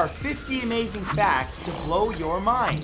are 50 amazing facts to blow your mind.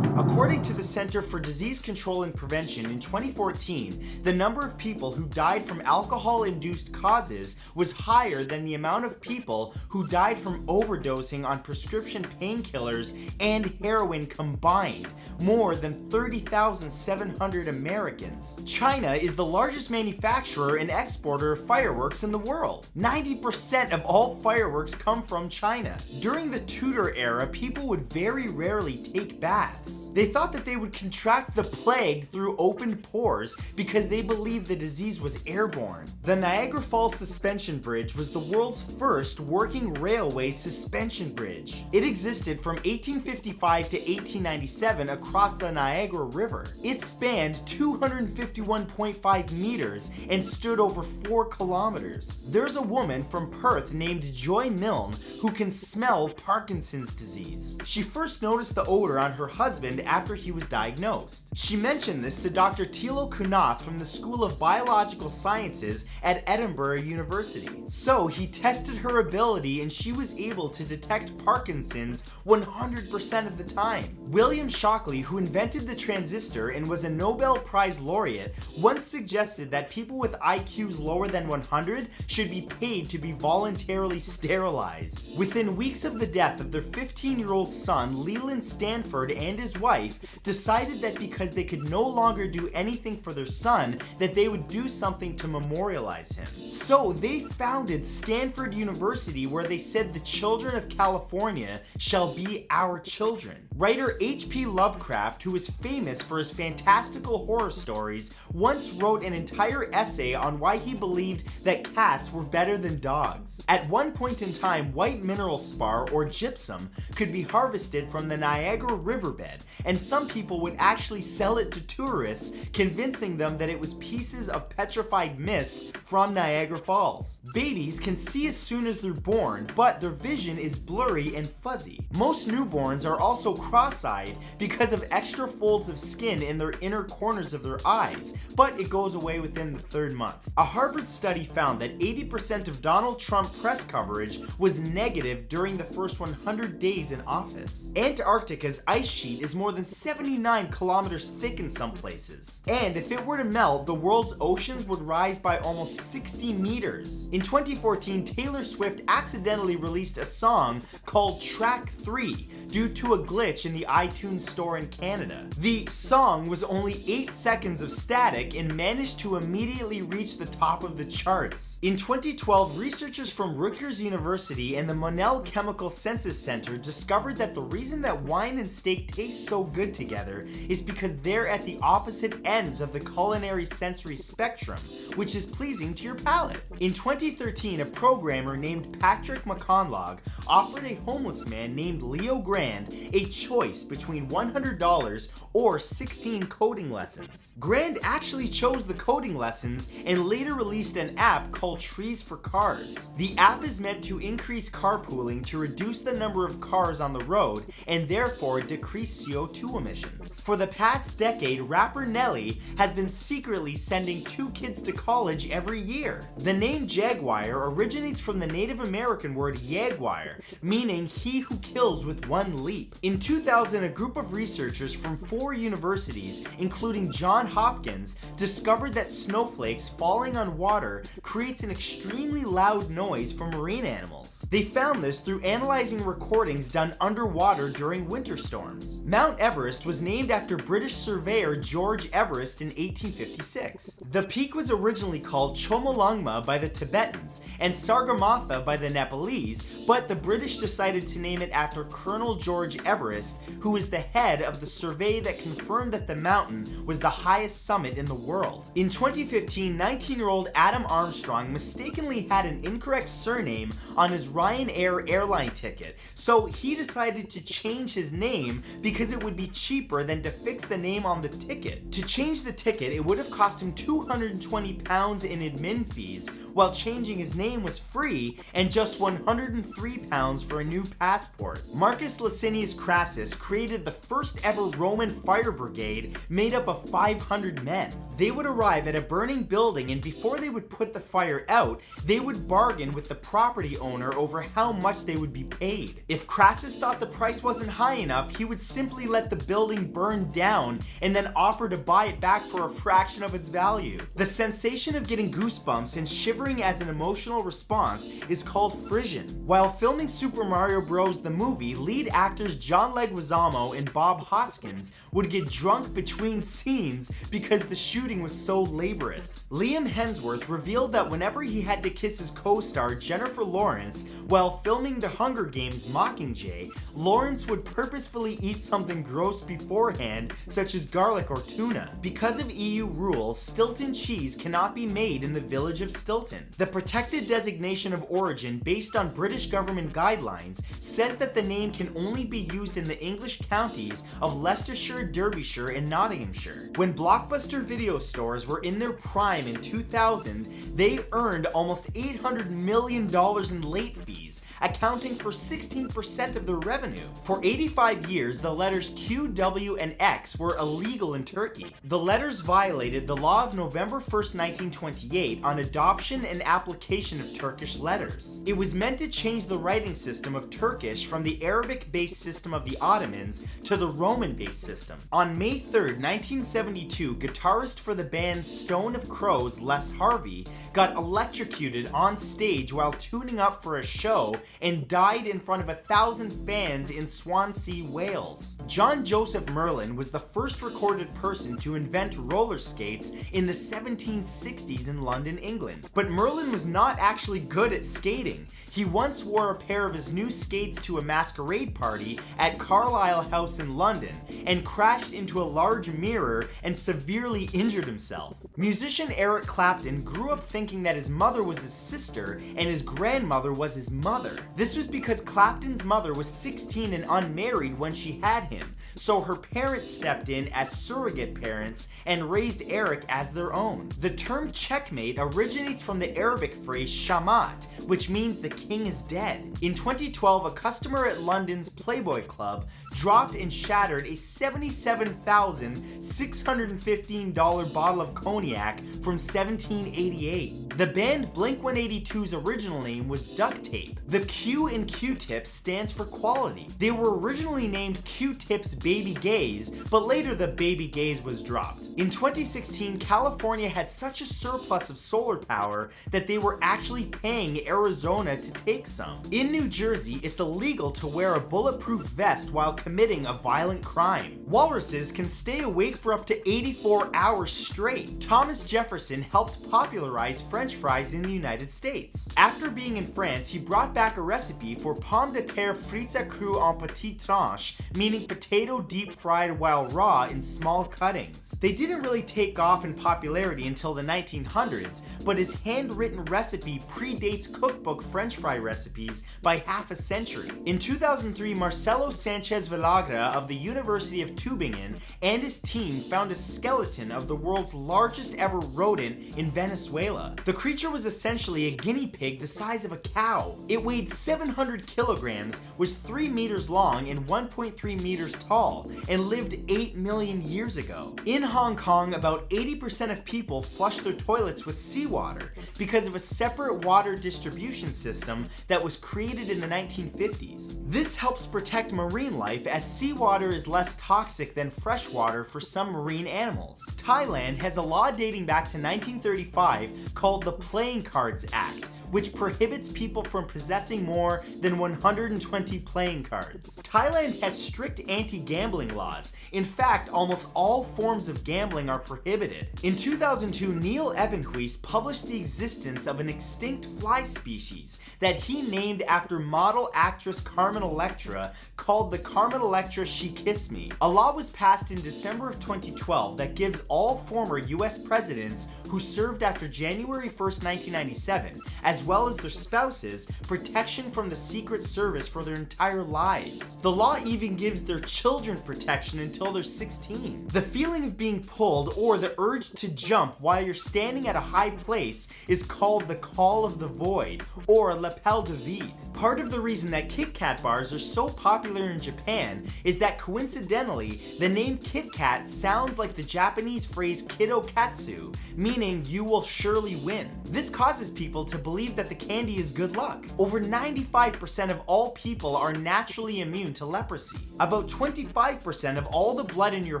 According to the Center for Disease Control and Prevention, in 2014, the number of people who died from alcohol-induced causes was higher than the amount of people who died from overdosing on prescription painkillers and heroin combined, more than 30,700 Americans. China is the largest manufacturer and exporter of fireworks in the world. 90% of all fireworks come from China. During the Tudor era, people would very rarely take baths. They thought that they would contract the plague through open pores because they believed the disease was airborne. The Niagara Falls Suspension Bridge was the world's first working railway suspension bridge. It existed from 1855 to 1897 across the Niagara River. It spanned 251.5 meters and stood over 4 kilometers. There's a woman from Perth named Joy Milne who can smell Parkinson's disease. She first noticed the odor on her husband after he was diagnosed. She mentioned this to Dr. Thilo Kunath from the School of Biological Sciences at Edinburgh University. So he tested her ability and she was able to detect Parkinson's 100% of the time. William Shockley, who invented the transistor and was a Nobel Prize laureate, once suggested that people with IQs lower than 100 should be paid to be voluntarily sterilized. Within weeks of the death of their 15-year-old son, Leland Stanford and his wife decided that because they could no longer do anything for their son, that they would do something to memorialize him. So they founded Stanford University, where they said the children of California shall be our children. Writer H.P. Lovecraft, who is famous for his fantastical horror stories, once wrote an entire essay on why he believed that cats were better than dogs. At one point in time, white mineral spar, or gypsum, could be harvested from the Niagara riverbed, and some people would actually sell it to tourists, convincing them that it was pieces of petrified mist from Niagara Falls. Babies can see as soon as they're born, but their vision is blurry and fuzzy. Most newborns are also cross-eyed because of extra folds of skin in their inner corners of their eyes, but it goes away within the 3rd month. A Harvard study found that 80% of Donald Trump press coverage was negative during the first 100 days in office. Antarctica's ice sheet is more than 79 kilometers thick in some places. And if it were to melt, the world's oceans would rise by almost 60 meters. In 2014, Taylor Swift accidentally released a song called Track 3 due to a glitch in the iTunes store in Canada. The song was only 8 seconds of static and managed to immediately reach the top of the charts. In 2012, researchers from Rutgers University and the Monell Chemical Senses Center discovered that the reason that wine and steak taste so good together is because they're at the opposite ends of the culinary sensory spectrum, which is pleasing to your palate. In 2013, a programmer named Patrick McConlog offered a homeless man named Leo Grand a choice between $100 or 16 coding lessons. Grand actually chose the coding lessons and later released an app called Trees for Cars. The app is meant to increase carpooling to reduce the number of cars on the road and therefore decrease CO2 emissions. For the past decade, rapper Nelly has been secretly sending 2 kids to college every year. The name Jaguar originates from the Native American word Yaguar, meaning he who kills with one leap. In 2000, a group of researchers from 4 universities, including Johns Hopkins, discovered that snowflakes falling on water creates an extremely loud noise for marine animals. They found this through analyzing recordings done underwater during winter storms. Mount Everest was named after British surveyor George Everest in 1856. The peak was originally called Chomolungma by the Tibetans and Sagarmatha by the Nepalese, but the British decided to name it after Colonel George Everest, who was the head of the survey that confirmed that the mountain was the highest summit in the world. In 2015, 19-year-old Adam Armstrong mistakenly had an incorrect surname on his Ryanair airline ticket, so he decided to change his name because it would be cheaper than to fix the name on the ticket. To change the ticket, it would have cost him £220 in admin fees, while changing his name was free and just £103 for a new passport. Marcus Licinius Crassus created the first ever Roman fire brigade made up of 500 men. They would arrive at a burning building, and before they would put the fire out, they would bargain with the property owner over how much they would be paid. If Crassus thought the price wasn't high enough, he would simply let the building burn down and then offer to buy it back for a fraction of its value. The sensation of getting goosebumps and shivering as an emotional response is called frisson. While filming Super Mario Bros. The movie, lead actors John Leguizamo and Bob Hoskins would get drunk between scenes because the shooting was so laborious. Liam Hemsworth revealed that whenever he had to kiss his co-star Jennifer Lawrence while filming The Hunger Games: Mockingjay, Lawrence would purposefully eat something gross beforehand, such as garlic or tuna. Because of EU rules, Stilton cheese cannot be made in the village of Stilton. The protected designation of origin, based on British government guidelines, says that the name can only be used in the English counties of Leicestershire, Derbyshire, and Nottinghamshire. When Blockbuster video stores were in their prime in 2000, they earned almost $800 million in late fees, accounting for 16% of their revenue. For 85 years, the letters Q, W, and X were illegal in Turkey. The letters violated the law of November 1st, 1928 on adoption and application of Turkish letters. It was meant to change the writing system of Turkish from the Arabic-based system of the Ottomans to the Roman-based system. On May 3rd, 1972, guitarist for the band Stone of Crows, Les Harvey, got electrocuted on stage while tuning up for a show and died in front of 1,000 fans in Swansea, Wales. John Joseph Merlin was the first recorded person to invent roller skates in the 1760s in London, England. But Merlin was not actually good at skating. He once wore a pair of his new skates to a masquerade party at Carlisle House in London and crashed into a large mirror and severely injured himself. Musician Eric Clapton grew up thinking that his mother was his sister and his grandmother was his mother. This was because Clapton's mother was 16 and unmarried when she had him, so her parents stepped in as surrogate parents and raised Eric as their own. The term checkmate originates from the Arabic phrase shamat, which means the king is dead. In 2012, a customer at London's Playboy Club dropped and shattered a $77,615 bottle of cognac from 1788. The band Blink-182's original name was Duct Tape. The Q in Q-Tips stands for quality. They were originally named Q-Tips Baby Gaze, but later the Baby Gaze was dropped. In 2016, California had such a surplus of solar power that they were actually paying Arizona to take some. In New Jersey, it's illegal to wear a bulletproof vest while committing a violent crime. Walruses can stay awake for up to 84 hours straight. Thomas Jefferson helped popularize French fries in the United States. After being in France, he brought back a recipe for pomme de terre frites à cru en petites tranches, meaning potato deep fried while raw in small cuttings. They didn't really take off in popularity until the 1900s, but his handwritten recipe predates cookbook French fry recipes by half a century. In 2003, Marcelo Sanchez Villagra of the University of Tübingen and his team found a skeleton of the world's largest ever rodent in Venezuela. The creature was essentially a guinea pig the size of a cow. It weighed 700 kilograms, was 3 meters long and 1.3 meters tall, and lived 8 million years ago. In Hong Kong, about 80% of people flush their toilets with seawater because of a separate water distribution system that was created in the 1950s. This helps protect marine life, as seawater is less toxic than fresh water for some marine animals. Thailand has a law dating back to 1935 called the Playing Cards Act, which prohibits people from possessing more than 120 playing cards. Thailand has strict anti-gambling laws. In fact, almost all forms of gambling are prohibited. In 2002, Neil Evenhuis published the existence of an extinct fly species that he named after model actress Carmen Electra, called the Carmen Electra She Kissed Me. A law was passed in December of 2012 that gives all former US presidents who served after January 1st, 1997, as well as their spouses, protection from the Secret Service for their entire lives. The law even gives their children protection until they're 16. The feeling of being pulled or the urge to jump while you're standing at a high place is called the call of the void, or l'appel de vide. Part of the reason that Kit Kat bars are so popular in Japan is that coincidentally, the name Kit Kat sounds like the Japanese phrase kidokatsu, meaning you will surely win. This causes people to believe that the candy is good luck. Over 95% of all people are naturally immune to leprosy. About 25% of all the blood in your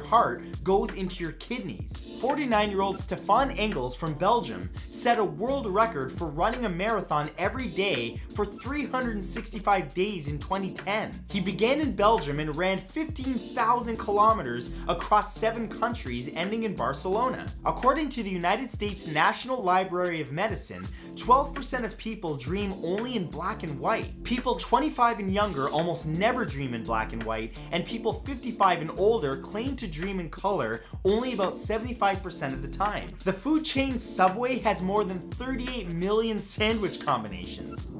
heart goes into your kidneys. 49-year-old Stefan Engels from Belgium set a world record for running a marathon every day for 365 days in 2010. He began in Belgium and ran 15,000 kilometers across 7 countries, ending in Barcelona. According to the United States National Library of Medicine, 12% of people dream only in black and white. People 25 and younger almost never dream in black and white, and people 55 and older claim to dream in color only about 75% of the time. The food chain Subway has more than 38 million sandwich combinations.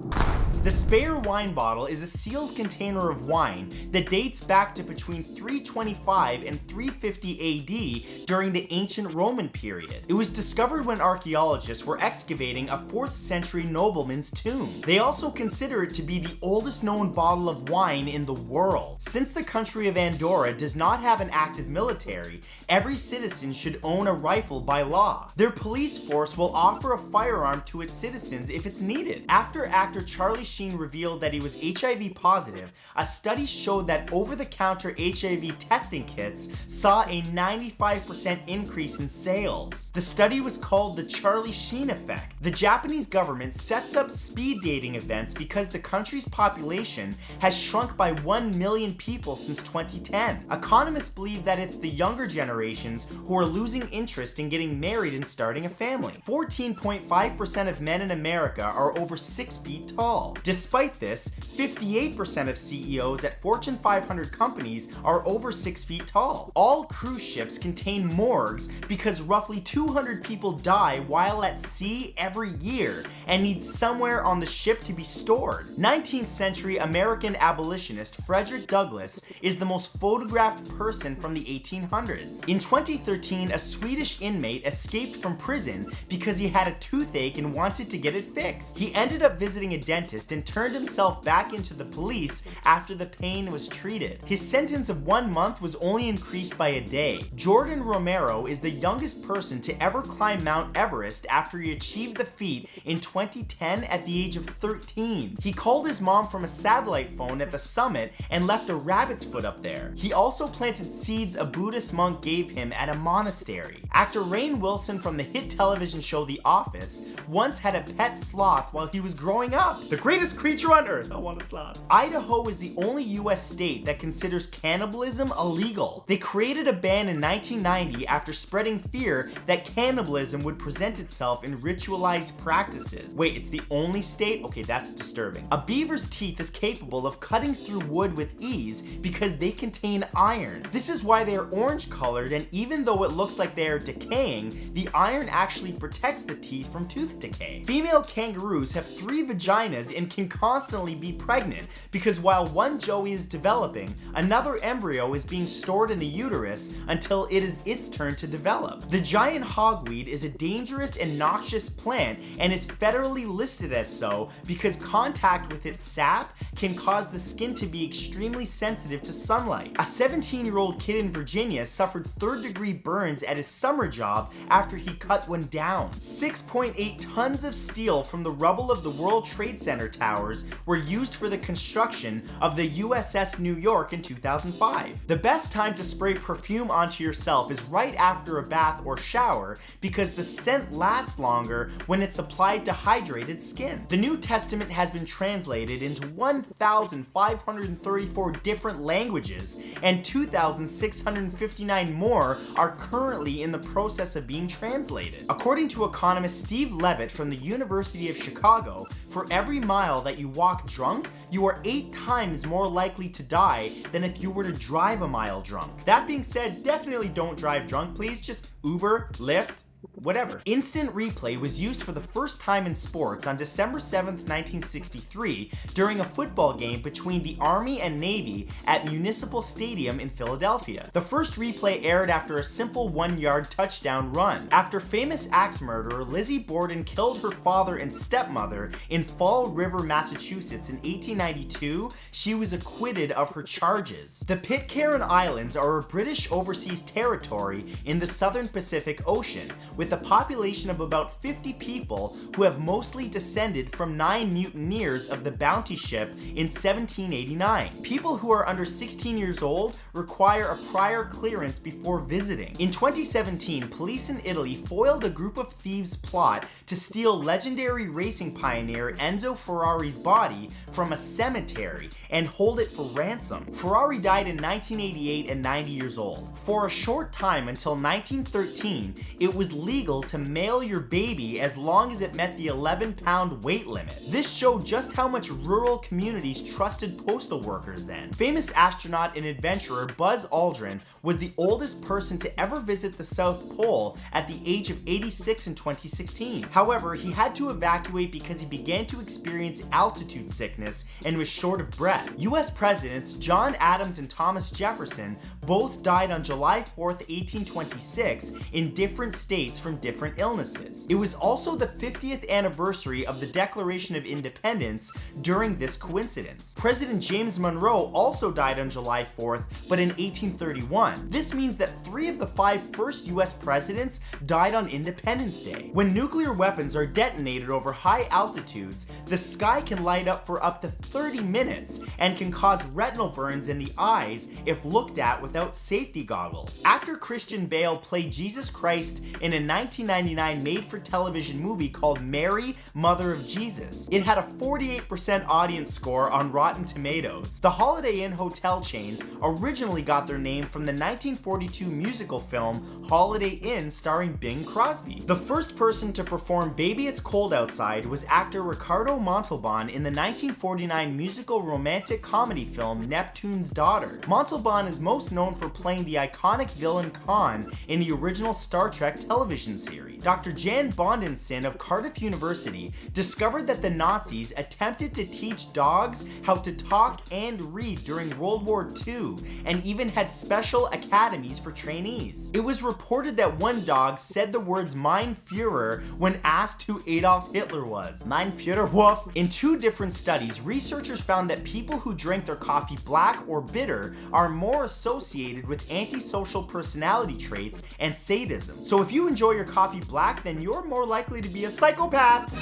The spare wine bottle is a sealed container of wine that dates back to between 325 and 350 AD during the ancient Roman period. It was discovered when archaeologists were excavating a 4th century nobleman's tomb. They also consider it to be the oldest known bottle of wine in the world. Since the country of Andorra does not have an active military, every citizen should own a rifle by law. Their police force will offer a firearm to its citizens if it's needed. After actor Charlie Sheen revealed that he was HIV positive, a study showed that over-the-counter HIV testing kits saw a 95% increase in sales. The study was called the Charlie Sheen effect. The Japanese government sets up speed dating events because the country's population has shrunk by 1 million people since 2010. Economists believe that it's the younger generations who are losing interest in getting married and starting a family. 14.5% of men in America are over 6 feet tall. Despite this, 58% of CEOs at Fortune 500 companies are over 6 feet tall. All cruise ships contain morgues because roughly 200 people die while at sea every year and need somewhere on the ship to be stored. 19th century American abolitionist Frederick Douglass is the most photographed person from the 1800s. In 2013, a Swedish inmate escaped from prison because he had a toothache and wanted to get it fixed. He ended up visiting a dentist and turned himself back into the police after the pain was treated. His sentence of 1 month was only increased by a day. Jordan Romero is the youngest person to ever climb Mount Everest after he achieved the feat in 2010 at the age of 13. He called his mom from a satellite phone at the summit and left a rabbit's foot up there. He also planted seeds a Buddhist monk gave him at a monastery. Actor Rainn Wilson from the hit television show The Office once had a pet sloth while he was growing up. The greatest creature on earth, I want a sloth. Idaho is the only US state that considers cannibalism illegal. They created a ban in 1990 after spreading fear that cannibalism would present itself in ritualized practices. Wait, it's the only state? Okay, that's disturbing. A beaver's teeth is capable of cutting through wood with ease because they contain iron. This is why they are orange colored, and even though it looks like they are decaying, the iron actually protects the teeth from tooth decay. Female kangaroos have 3 vaginas and can constantly be pregnant because while one joey is developing, another embryo is being stored in the uterus until it is its turn to develop. The giant hogweed is a dangerous and noxious plant and is federally listed as so because contact with its sap can cause the skin to be extremely sensitive to sunlight. A 17-year-old kid in Virginia suffered 3rd-degree burns at his summer job after he cut one down. 6.8 tons of steel from the rubble of the World Trade Center towers were used for the construction of the USS New York in 2005. The best time to spray perfume onto yourself is right after a bath or shower because the scent lasts longer when it's applied to hydrated skin. The New Testament has been translated into 1,534 different languages, and 2,659 more are currently in the process of being translated. According to economist Steve Levitt from the University of Chicago, for every mile that you walk drunk, you are 8 times more likely to die than if you were to drive a mile drunk. That being said, definitely don't drive drunk, please. Just Uber, Lyft, whatever. Instant replay was used for the first time in sports on December 7th, 1963 during a football game between the Army and Navy at Municipal Stadium in Philadelphia. The first replay aired after a simple 1-yard touchdown run. After famous axe murderer Lizzie Borden killed her father and stepmother in Fall River, Massachusetts in 1892, she was acquitted of her charges. The Pitcairn Islands are a British overseas territory in the southern Pacific Ocean, with a population of about 50 people who have mostly descended from 9 mutineers of the Bounty ship in 1789. People who are under 16 years old require a prior clearance before visiting. In 2017, police in Italy foiled a group of thieves' plot to steal legendary racing pioneer Enzo Ferrari's body from a cemetery and hold it for ransom. Ferrari died in 1988 at 90 years old. For a short time until 1913, it was legal to mail your baby as long as it met the 11-pound weight limit. This showed just how much rural communities trusted postal workers then. Famous astronaut and adventurer Buzz Aldrin was the oldest person to ever visit the South Pole at the age of 86 in 2016. However, he had to evacuate because he began to experience altitude sickness and was short of breath. US presidents John Adams and Thomas Jefferson both died on July 4th, 1826 in different states from different illnesses. It was also the 50th anniversary of the Declaration of Independence during this coincidence. President James Monroe also died on July 4th, but in 1831. This means that 3 of the 5 first US presidents died on Independence Day. When nuclear weapons are detonated over high altitudes, the sky can light up for up to 30 minutes and can cause retinal burns in the eyes if looked at without safety goggles. Actor Christian Bale played Jesus Christ in a 1999 made-for-television movie called Mary, Mother of Jesus. It had a 48% audience score on Rotten Tomatoes. The Holiday Inn hotel chains originally got their name from the 1942 musical film Holiday Inn starring Bing Crosby. The first person to perform Baby It's Cold Outside was actor Ricardo Montalban in the 1949 musical romantic comedy film Neptune's Daughter. Montalban is most known for playing the iconic villain Khan in the original Star Trek television series. Dr. Jan Bondenson of Cardiff University discovered that the Nazis attempted to teach dogs how to talk and read during World War II, and even had special academies for trainees. It was reported that one dog said the words Mein Führer when asked who Adolf Hitler was. Mein Führer, woof. In 2 different studies, researchers found that people who drink their coffee black or bitter are more associated with antisocial personality traits and sadism. So if you enjoy your coffee black, then you're more likely to be a psychopath.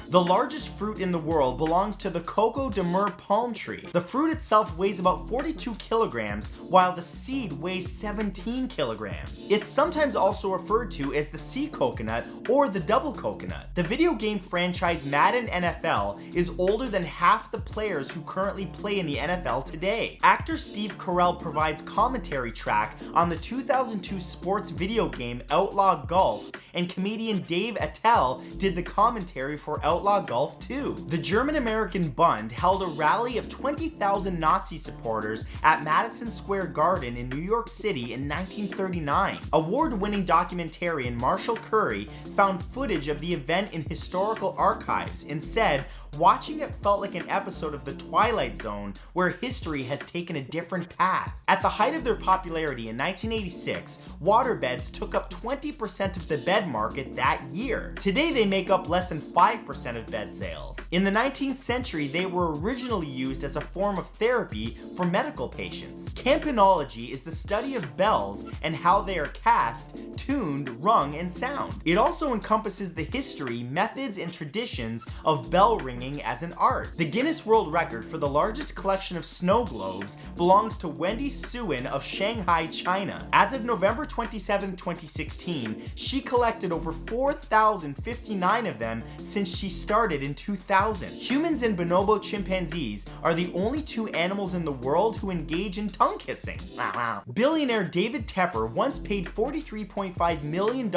The largest fruit in the world belongs to the Coco de Mer palm tree. The fruit itself weighs about 42 kilograms, while the seed weighs 17 kilograms. It's sometimes also referred to as the sea coconut or the double coconut. The video game franchise Madden NFL is older than half the players who currently play in the NFL today. Actor Steve Carell provides commentary track on the 2002 sports video game Outlaw Golf, and comedian Dave Attell did the commentary for Outlaw Golf 2. The German-American Bund held a rally of 20,000 Nazi supporters at Madison Square Garden in New York City in 1939. Award-winning documentarian Marshall Curry found footage of the event in historical archives and said, "Watching it felt like an episode of The Twilight Zone where history has taken a different path." At the height of their popularity in 1986, waterbeds took up 20% of the bed market that year. Today they make up less than 5% of bed sales. In the 19th century, they were originally used as a form of therapy for medical patients. Campanology is the study of bells and how they are cast, tuned, rung, and sound. It also encompasses the history, methods, and traditions of bell ringing as an art. The Guinness World Record for the largest collection of snow globes belongs to Wendy Suen of Shanghai, China. As of November 27, 2016, she collected over 4,059 of them since she started in 2000. Humans and bonobo chimpanzees are the only two animals in the world who engage in tongue kissing. Billionaire David Tepper once paid $43.5 million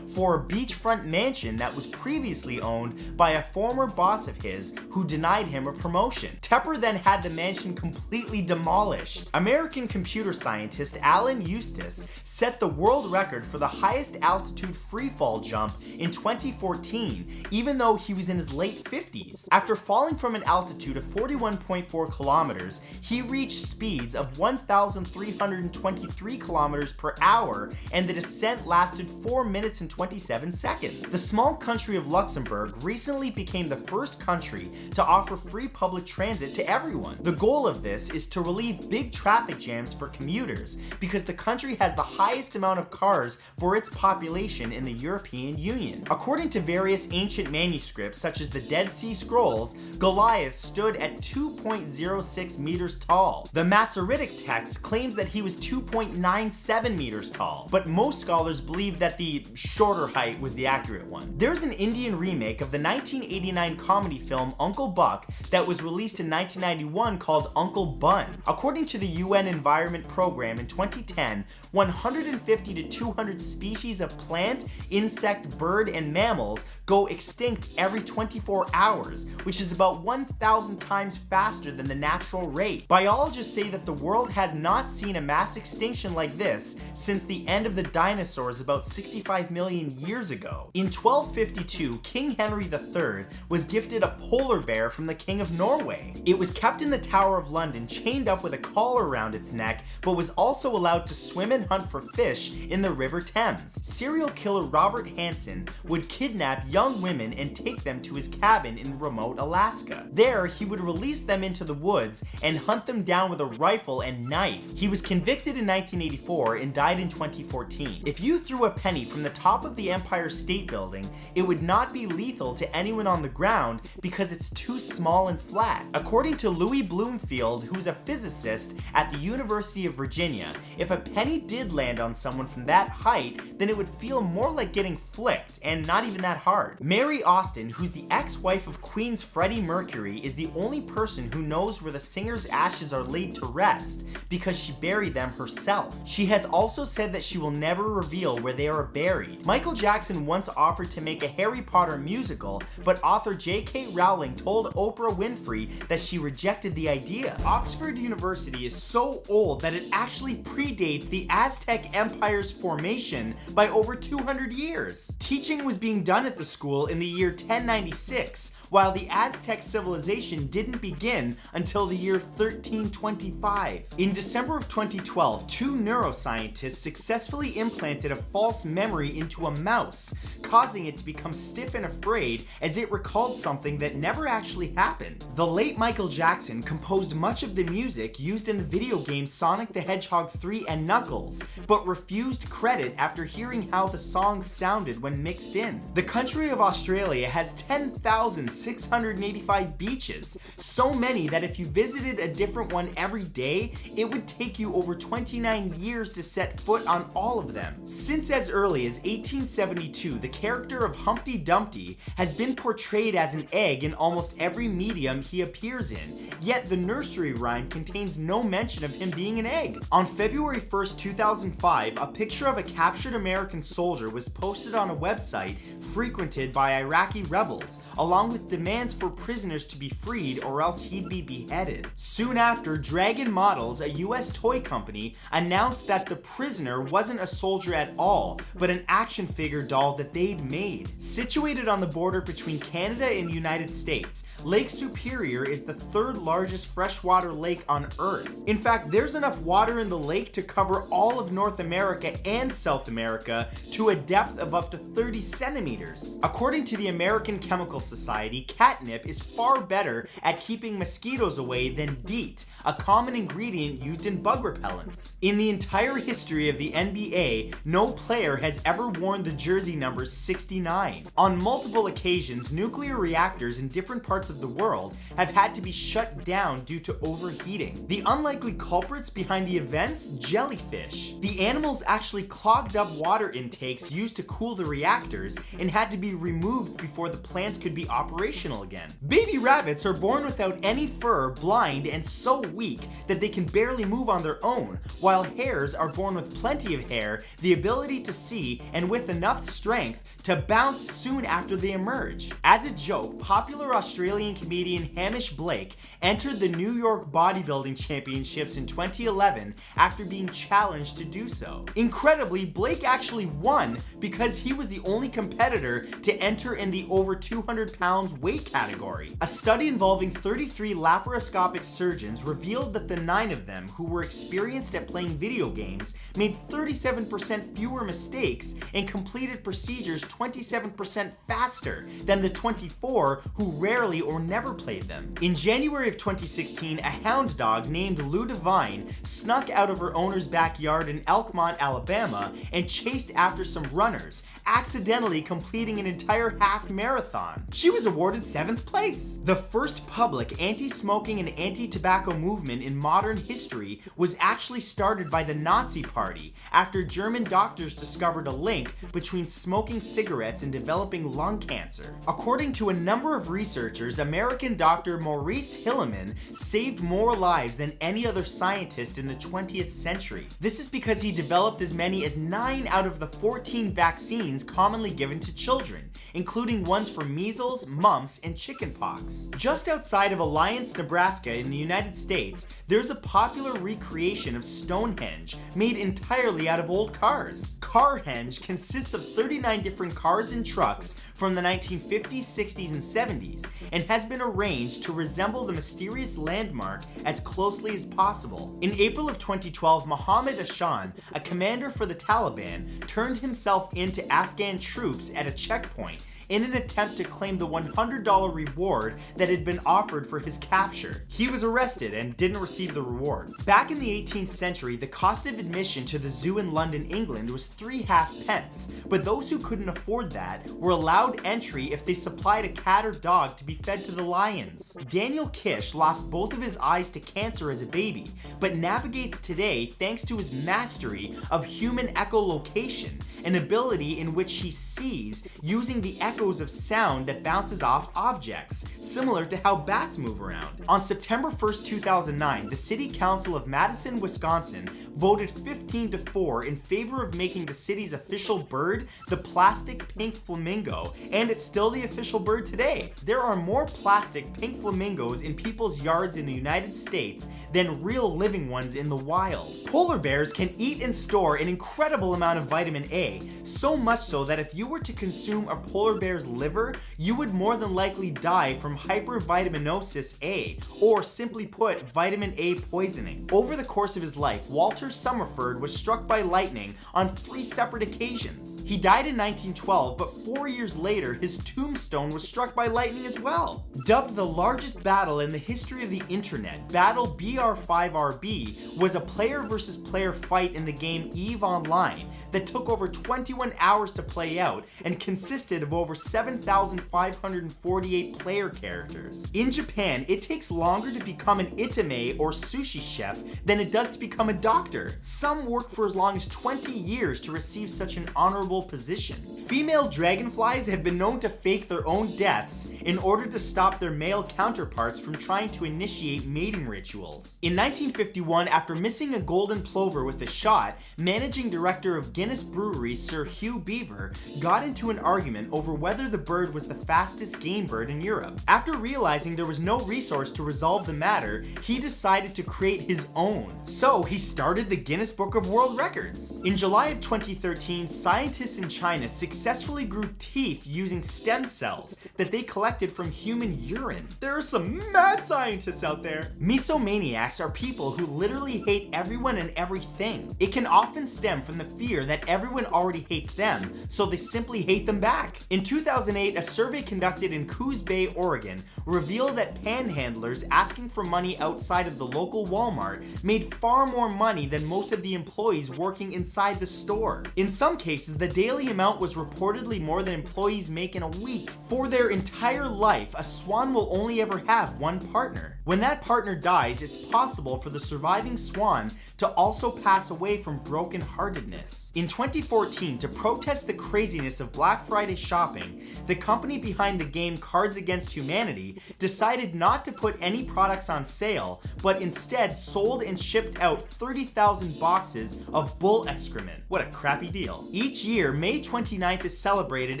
for a beachfront mansion that was previously owned by a former boss of his who denied him a promotion. Tepper then had the mansion completely demolished. American computer scientist Alan Eustace set the world record for the highest altitude freefall jump in 2014, even though he was in his late 50s. After falling from an altitude of 41.4 kilometers, he reached speeds of 1,323 kilometers per hour, and the descent lasted 4 minutes and 27 seconds. The small country of Luxembourg recently became the first country to offer free public transit to everyone. The goal of this is to relieve big traffic jams for commuters, because the country has the highest amount of cars for its population in the European Union. According to various ancient manuscripts, such as the Dead Sea Scrolls, Goliath stood at 2.06 meters tall. The Masoretic text claims that he was 2.97 meters tall, but most scholars believe that the shorter height was the accurate one. There's an Indian remake of the 1989 comedy film Uncle Buck that was released in 1991 called Uncle Bun. According to the UN Environment Program in 2010, 150 to 200 species of plant, insect, bird, and mammals go extinct every 24 hours, which is about 1,000 times faster than the natural rate. Biologists say that the world has not seen a mass extinction like this since the end of the dinosaurs about 65 million years ago. In 1252, King Henry III was gifted a polar bear from the King of Norway. It was kept in the Tower of London, chained up with a collar around its neck, but was also allowed to swim and hunt for fish in the River Thames. Serial killer Robert Hansen would kidnap young women and take them to his cabin in remote Alaska. There, he would release them into the woods and hunt them down with a rifle and knife. He was convicted in 1984 and died in 2014. If you threw a penny from the top of the Empire State Building, it would not be lethal to anyone on the ground because it's too small and flat. According to Louis Bloomfield, who's a physicist at the University of Virginia, if a penny did land on someone from that height, then it would feel more like getting flicked and not even that hard. Mary Austin, who's the ex-wife of Queen's Freddie Mercury, is the only person who knows where the singer's ashes are laid to rest because she buried them herself. She has also said that she will never reveal where they are buried. Michael Jackson once offered to make a Harry Potter musical, but author J.K. Rowling told Oprah Winfrey that she rejected the idea. Oxford University is so old that it actually predates the Aztec Empire's formation by over 200 years. Teaching was being done at the school in the year 1096, while the Aztec civilization didn't begin until the year 1325. In December of 2012, two neuroscientists successfully implanted a false memory into a mouse, causing it to become stiff and afraid as it recalled something that never actually happened. The late Michael Jackson composed much of the music used in the video games Sonic the Hedgehog 3 and Knuckles, but refused credit after hearing how the songs sounded when mixed in. The country of Australia has 10,685 beaches, so many that if you visited a different one every day, it would take you over 29 years to set foot on all of them. Since as early as 1872, the character of Humpty Dumpty has been portrayed as an egg in almost every medium he appears in, yet the nursery rhyme contains no mention of him being an egg. On February 1st, 2005, a picture of a captured American soldier was posted on a website frequented by Iraqi rebels, along with demands for prisoners to be freed or else he'd be beheaded. Soon after, Dragon Models, a US toy company, announced that the prisoner wasn't a soldier at all, but an action figure doll that they'd made. Situated on the border between Canada and the United States, Lake Superior is the third largest freshwater lake on Earth. In fact, there's enough water in the lake to cover all of North America and South America to a depth of up to 30 centimeters. According to the American Chemical Society, catnip is far better at keeping mosquitoes away than DEET, a common ingredient used in bug repellents. In the entire history of the NBA, no player has ever worn the jersey number 69. On multiple occasions, nuclear reactors in different parts of the world have had to be shut down due to overheating. The unlikely culprits behind the events? Jellyfish. The animals actually clogged up water intakes used to cool the reactors and had to be removed before the plants could be operational again. Baby rabbits are born without any fur, blind, and so weak that they can barely move on their own, while hares are born with plenty of hair, the ability to see, and with enough strength to bounce soon after they emerge. As a joke, popular Australian comedian Hamish Blake entered the New York Bodybuilding Championships in 2011 after being challenged to do so. Incredibly, Blake actually won because he was the only competitor to enter in the over 200 pounds weight category. A study involving 33 laparoscopic surgeons revealed that the 9 of them who were experienced at playing video games made 37% fewer mistakes and completed procedures 27% faster than the 24 who rarely or never played them. In January of 2016, a hound dog named Lou Divine snuck out of her owner's backyard in Elkmont, Alabama, and chased after some runners, accidentally completing an entire half marathon. She was awarded 7th place. The first public anti-smoking and anti-tobacco movement in modern history was actually started by the Nazi Party after German doctors discovered a link between smoking cigarettes and developing lung cancer. According to a number of researchers, American doctor Maurice Hilleman saved more lives than any other scientist in the 20th century. This is because he developed as many as 9 out of the 14 vaccines commonly given to children, including ones for measles, mumps, and chickenpox. Just outside of Alliance, Nebraska in the United States, there's a popular recreation of Stonehenge made entirely out of old cars. Carhenge consists of 39 different cars and trucks from the 1950s, 60s, and 70s, and has been arranged to resemble the mysterious landmark as closely as possible. In April of 2012, Mohammed Ashan, a commander for the Taliban, turned himself into Afghan troops at a checkpoint in an attempt to claim the $100 reward that had been offered for his capture. He was arrested and didn't receive the reward. Back in the 18th century, the cost of admission to the zoo in London, England was 3 halfpence, but those who couldn't afford that were allowed entry if they supplied a cat or dog to be fed to the lions. Daniel Kish lost both of his eyes to cancer as a baby, but navigates today thanks to his mastery of human echolocation, an ability in which he sees using the echoes of sound that bounces off objects, similar to how bats move around. On September 1st, 2009, the City Council of Madison, Wisconsin voted 15-4 in favor of making the city's official bird the plastic pink flamingo, and it's still the official bird today. There are more plastic pink flamingos in people's yards in the United States than real living ones in the wild. Polar bears can eat and store an incredible amount of vitamin A, so much so that if you were to consume a polar bear's liver, you would more than likely die from hypervitaminosis A, or simply put, vitamin A poisoning. Over the course of his life, Walter Summerford was struck by lightning on 3 separate occasions. He died in 1912, but 4 years later, his tombstone was struck by lightning as well. Dubbed the largest battle in the history of the internet, Battle BR5RB was a player versus player fight in the game EVE Online that took over 21 hours to play out and consisted of over 7,548 player characters. In Japan, it takes longer to become an itame or sushi chef than it does to become a doctor. Some work for as long as 20 years to receive such an honorable position. Female dragonflies have been known to fake their own deaths in order to stop their male counterparts from trying to initiate mating rituals. In 1951, after missing a golden plover with a shot, managing director of Guinness Brewery Sir Hugh Beaver got into an argument over whether the bird was the fastest game bird in Europe. After realizing there was no resource to resolve the matter, he decided to create his own. So he started the Guinness Book of World Records. In July of 2013, scientists in China successfully grew teeth using stem cells that they collected from human urine. There are some mad scientists out there. Misomaniacs are people who literally hate everyone and everything. It can often stem from the fear that everyone already hates them, so they simply hate them back. In 2008, a survey conducted in Coos Bay, Oregon, revealed that panhandlers asking for money outside of the local Walmart made far more money than most of the employees working inside the store. In some cases, the daily amount was reportedly more than employees employees make in a week. For their entire life, a swan will only ever have one partner. When that partner dies, it's possible for the surviving swan to also pass away from brokenheartedness. In 2014, to protest the craziness of Black Friday shopping, the company behind the game Cards Against Humanity decided not to put any products on sale, but instead sold and shipped out 30,000 boxes of bull excrement. What a crappy deal. Each year, May 29th is celebrated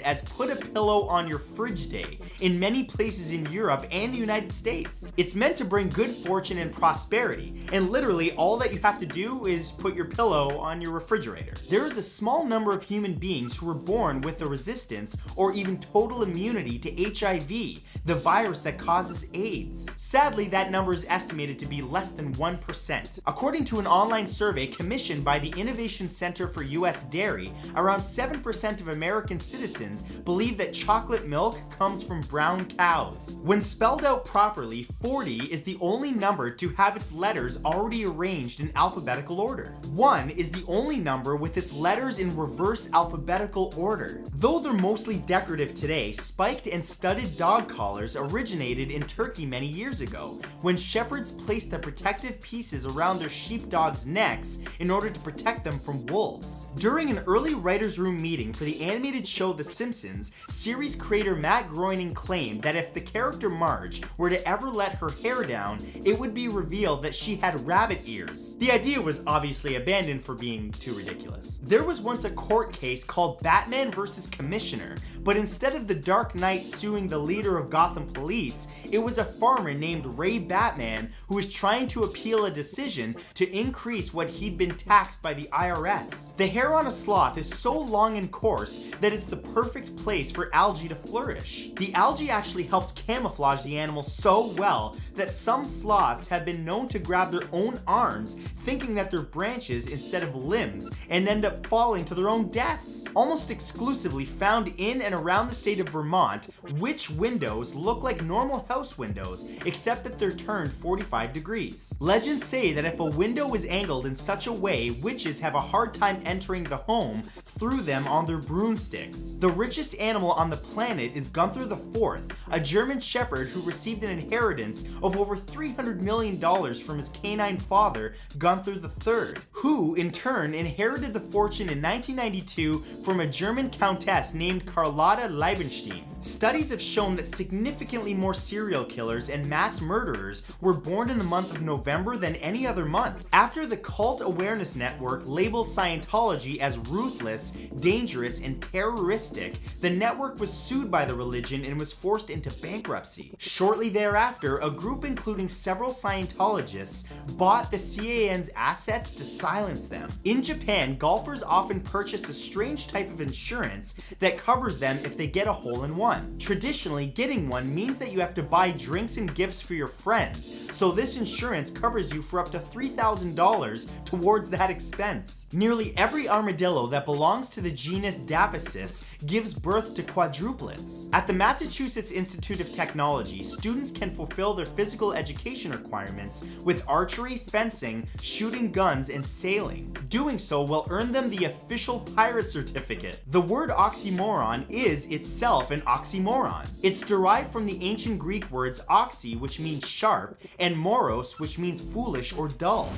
as Put a Pillow on Your Fridge Day in many places in Europe and the United States. It's meant to bring good fortune and prosperity, and literally all that you have to do is put your pillow on your refrigerator. There is a small number of human beings who were born with a resistance or even total immunity to HIV, the virus that causes AIDS. Sadly, that number is estimated to be less than 1%. According to an online survey commissioned by the Innovation Center for U.S. Dairy, around 7% of American citizens believe that chocolate milk comes from brown cows. When spelled out properly, 40 is the only number to have its letters already arranged in alphabetical order. 1 is the only number with its letters in reverse alphabetical order. Though they're mostly decorative today, spiked and studded dog collars originated in Turkey many years ago, when shepherds placed the protective pieces around their sheepdogs' necks in order to protect them from wolves. During an early writers' room meeting for the animated show The Simpsons, series creator Matt Groening claimed that if the character Marge were to ever let her hair down, it would be revealed that she had rabbit ears. The idea was obviously abandoned for being too ridiculous. There was once a court case called Batman vs. Commissioner, but instead of the Dark Knight suing the leader of Gotham Police, it was a farmer named Ray Batman who was trying to appeal a decision to increase what he'd been taxed by the IRS. The hair on a sloth is so long and coarse that it's the perfect place for algae to flourish. The algae actually helps camouflage the animal so well that some sloths have been known to grab their own arms, thinking that they're branches instead of limbs, and end up falling to their own deaths. Almost exclusively found in and around the state of Vermont, witch windows look like normal house windows, except that they're turned 45 degrees. Legends say that if a window is angled in such a way, witches have a hard time entering the home through them on their broomsticks. The richest animal on the planet is Gunther IV, a German shepherd who received an inheritance of over $300 million from his canine father, Gunther III, who in turn inherited the fortune in 1992 from a German countess named Carlotta Liebenstein. Studies have shown that significantly more serial killers and mass murderers were born in the month of November than any other month. After the Cult Awareness Network labeled Scientology as ruthless, dangerous, and terroristic, the network was sued by the religion and was forced into bankruptcy. Shortly thereafter, a group including several Scientologists bought the CAN's assets to silence them. In Japan, golfers often purchase a strange type of insurance that covers them if they get a hole-in-one. Traditionally, getting one means that you have to buy drinks and gifts for your friends, so this insurance covers you for up to $3,000 towards that expense. Nearly every armadillo that belongs to the genus Dapacis gives birth to quadruplets. At the Massachusetts Institute of Technology, students can fulfill their physical education requirements with archery, fencing, shooting guns, and sailing. Doing so will earn them the official pirate certificate. The word oxymoron is itself an oxymoron. It's derived from the ancient Greek words oxy, which means sharp, and moros, which means foolish or dull.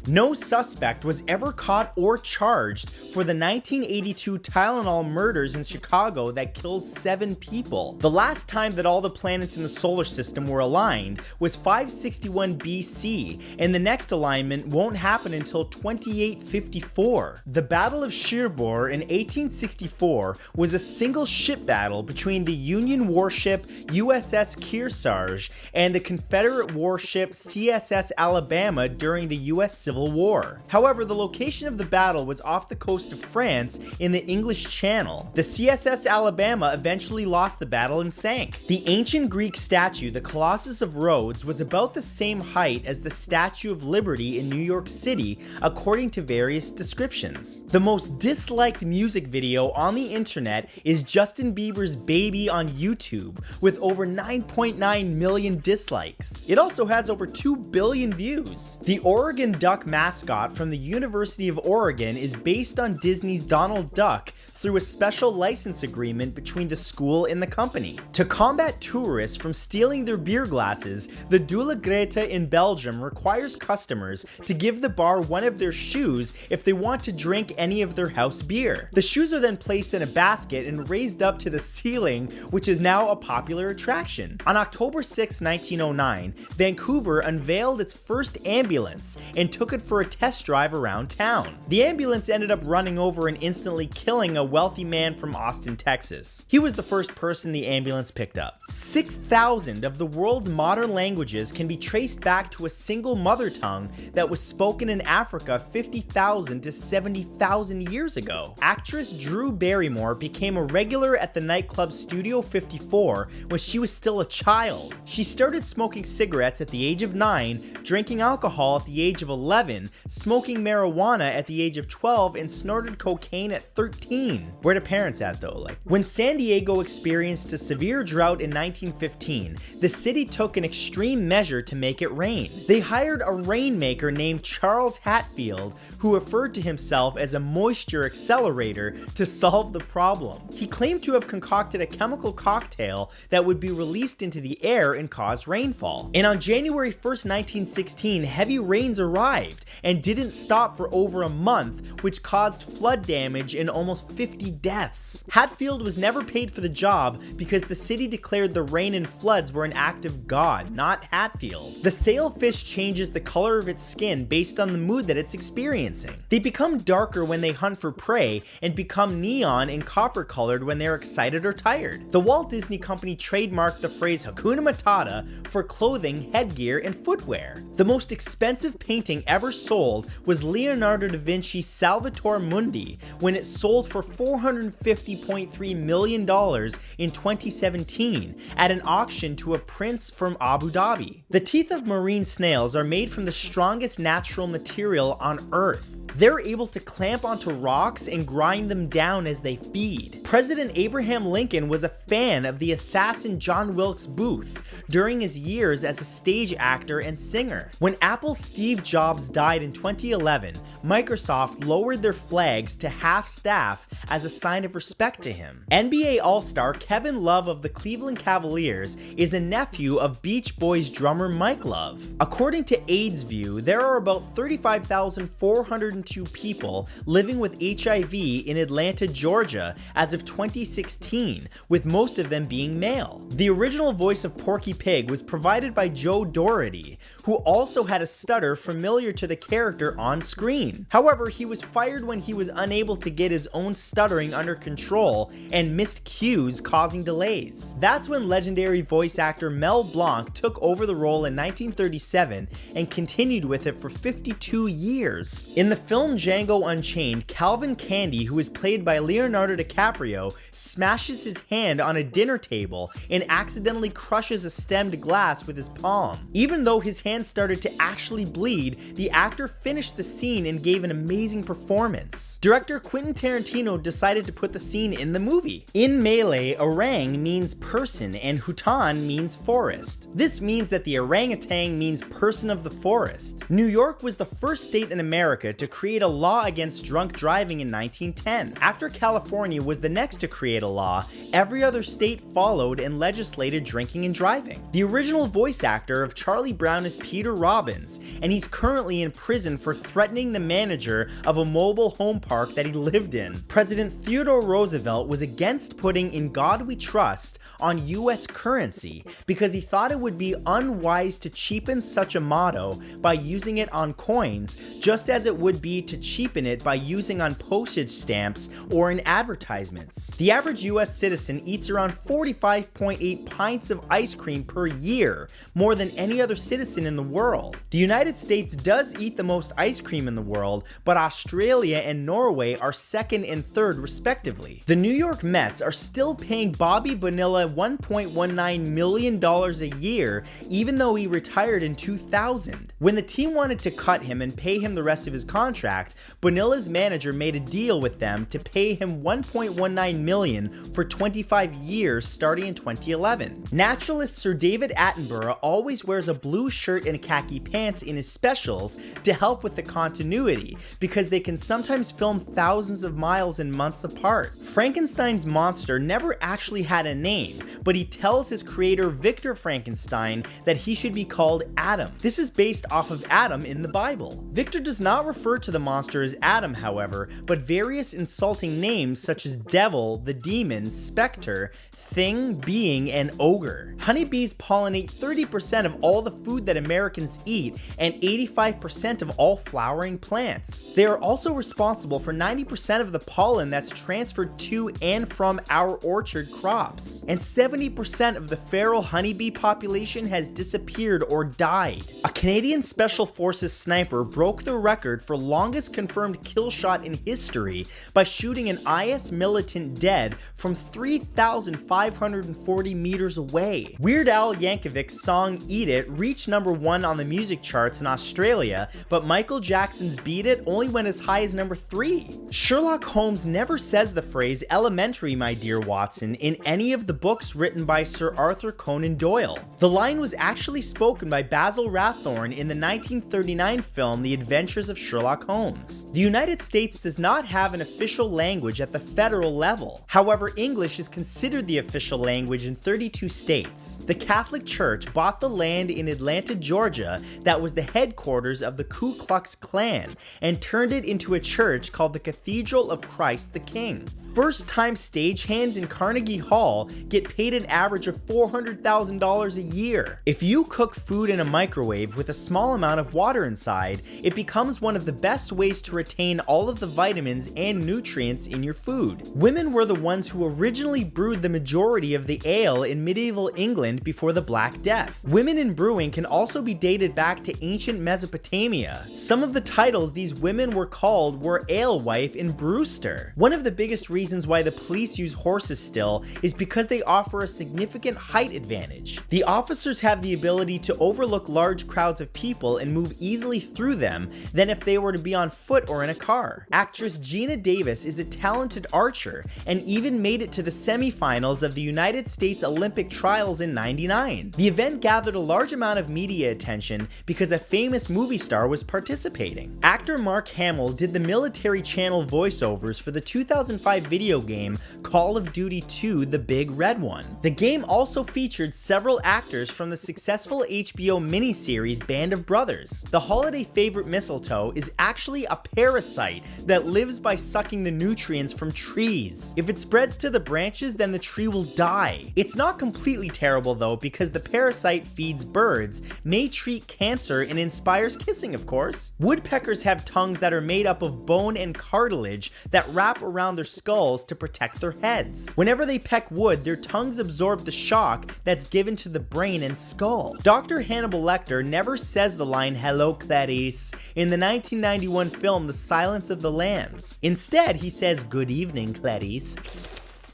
No suspect was ever caught or charged for the 1982 Tylenol murders in Chicago that killed 7 people. The last time that all the planets in the solar system were aligned was 561 BC, and the next alignment won't happen until 2854. The Battle of Cherbourg in 1864 was a single ship battle between the Union warship USS Kearsarge and the Confederate warship CSS Alabama during the U.S. Civil War. However, the location of the battle was off the coast of France in the English Channel. The CSS Alabama eventually lost the battle and sank. The ancient Greek statue, the Colossus of Rhodes, was about the same height as the Statue of Liberty in New York City, according to various descriptions. The most disliked music video on the internet is Justin Bieber's Baby on YouTube, with over 9.9 million dislikes. It also has over 2 billion views. The Oregon Duck Duck mascot from the University of Oregon is based on Disney's Donald Duck through a special license agreement between the school and the company. To combat tourists from stealing their beer glasses, the De La Greta in Belgium requires customers to give the bar one of their shoes if they want to drink any of their house beer. The shoes are then placed in a basket and raised up to the ceiling, which is now a popular attraction. On October 6, 1909, Vancouver unveiled its first ambulance and took it for a test drive around town. The ambulance ended up running over and instantly killing a wealthy man from Austin, Texas. He was the first person the ambulance picked up. 6,000 of the world's modern languages can be traced back to a single mother tongue that was spoken in Africa 50,000 to 70,000 years ago. Actress Drew Barrymore became a regular at the nightclub Studio 54 when she was still a child. She started smoking cigarettes at the age of 9, drinking alcohol at the age of 11, smoking marijuana at the age of 12, and snorted cocaine at 13. Where the parents at though? When San Diego experienced a severe drought in 1915, the city took an extreme measure to make it rain. They hired a rainmaker named Charles Hatfield, who referred to himself as a moisture accelerator, to solve the problem. He claimed to have concocted a chemical cocktail that would be released into the air and cause rainfall. And on January 1st, 1916, heavy rains arrived and didn't stop for over a month, which caused flood damage and almost 50 deaths. Hatfield was never paid for the job because the city declared the rain and floods were an act of God, not Hatfield. The sailfish changes the color of its skin based on the mood that it's experiencing. They become darker when they hunt for prey and become neon and copper colored when they're excited or tired. The Walt Disney Company trademarked the phrase Hakuna Matata for clothing, headgear, and footwear. The most expensive painting ever sold was Leonardo da Vinci's Salvator Mundi when it sold for $450.3 million in 2017 at an auction to a prince from Abu Dhabi. The teeth of marine snails are made from the strongest natural material on Earth. They're able to clamp onto rocks and grind them down as they feed. President Abraham Lincoln was a fan of the assassin John Wilkes Booth during his years as a stage actor and singer. When Apple's Steve Jobs died in 2011, Microsoft lowered their flags to half staff as a sign of respect to him. NBA All-Star Kevin Love of the Cleveland Cavaliers is a nephew of Beach Boys drummer Mike Love. According to AIDSview, there are about 35,402 people living with HIV in Atlanta, Georgia as of 2016, with most of them being male. The original voice of Porky Pig was provided by Joe Doherty, who also had a stutter familiar to the character on screen. However, he was fired when he was unable to get his own stuttering under control and missed cues, causing delays. That's when legendary voice actor Mel Blanc took over the role in 1937 and continued with it for 52 years. In the film Django Unchained, Calvin Candy, who is played by Leonardo DiCaprio, smashes his hand on a dinner table and accidentally crushes a stemmed glass with his palm. Even though his hand started to actually bleed, the actor finished the scene and gave an amazing performance. Director Quentin Tarantino decided to put the scene in the movie. In Malay, orang means person and hutan means forest. This means that the orangutan means person of the forest. New York was the first state in America to create a law against drunk driving in 1910. After California was the next to create a law, every other state followed and legislated drinking and driving. The original voice actor of Charlie Brown is Peter Robbins, and he's currently in prison for threatening the manager of a mobile home park that he lived in. President Theodore Roosevelt was against putting "In God We Trust" on US currency because he thought it would be unwise to cheapen such a motto by using it on coins, just as it would be to cheapen it by using on postage stamps or in advertisements. The average US citizen eats around 45.8 pints of ice cream per year, more than any other citizen in the world. The United States does eat the most ice cream in the world, but Australia and Norway are second and third respectively. The New York Mets are still paying Bobby Bonilla $1.19 million a year, even though he retired in 2000. When the team wanted to cut him and pay him the rest of his contract, contract, Bonilla's manager made a deal with them to pay him $1.19 million for 25 years starting in 2011. Naturalist Sir David Attenborough always wears a blue shirt and khaki pants in his specials to help with the continuity, because they can sometimes film thousands of miles and months apart. Frankenstein's monster never actually had a name, but he tells his creator Victor Frankenstein that he should be called Adam. This is based off of Adam in the Bible. Victor does not refer to the monster as Adam, however, but various insulting names such as devil, the demon, specter, thing, being, and ogre. Honeybees pollinate 30% of all the food that Americans eat and 85% of all flowering plants. They are also responsible for 90% of the pollen that's transferred to and from our orchard crops. And 70% of the feral honeybee population has disappeared or died. A Canadian Special Forces sniper broke the record for longest confirmed kill shot in history by shooting an IS militant dead from 3,540 meters away. Weird Al Yankovic's song Eat It reached #1 on the music charts in Australia, but Michael Jackson's Beat It only went as high as #3. Sherlock Holmes never says the phrase "elementary, my dear Watson" in any of the books written by Sir Arthur Conan Doyle. The line was actually spoken by Basil Rathbone in the 1939 film The Adventures of Sherlock Holmes. The United States does not have an official language at the federal level. However, English is considered the official language in 32 states. The Catholic Church bought the land in Atlanta, Georgia that was the headquarters of the Ku Klux Klan and turned it into a church called the Cathedral of Christ the King. First-time stagehands in Carnegie Hall get paid an average of $400,000 a year. If you cook food in a microwave with a small amount of water inside, it becomes one of the best ways to retain all of the vitamins and nutrients in your food. Women were the ones who originally brewed the majority of the ale in medieval England before the Black Death. Women in brewing can also be dated back to ancient Mesopotamia. Some of the titles these women were called were alewife and brewster. One of the biggest reasons why the police use horses still is because they offer a significant height advantage. The officers have the ability to overlook large crowds of people and move easily through them than if they were to be on foot or in a car. Actress Gina Davis is a talented archer and even made it to the semifinals of the United States Olympic trials in '99. The event gathered a large amount of media attention because a famous movie star was participating. Actor Mark Hamill did the military channel voiceovers for the 2005 video game Call of Duty 2: The Big Red One. The game also featured several actors from the successful HBO miniseries Band of Brothers. The holiday favorite mistletoe is actually a parasite that lives by sucking the nutrients from trees. If it spreads to the branches, then the tree will die. It's not completely terrible though, because the parasite feeds birds, may treat cancer, and inspires kissing, of course. Woodpeckers have tongues that are made up of bone and cartilage that wrap around their skulls to protect their heads. Whenever they peck wood, their tongues absorb the shock that's given to the brain and skull. Dr. Hannibal Lecter never says the line "Hello, Clarice" in the 1991 film The Silence of the Lambs. Instead, he says "Good evening, Clarice."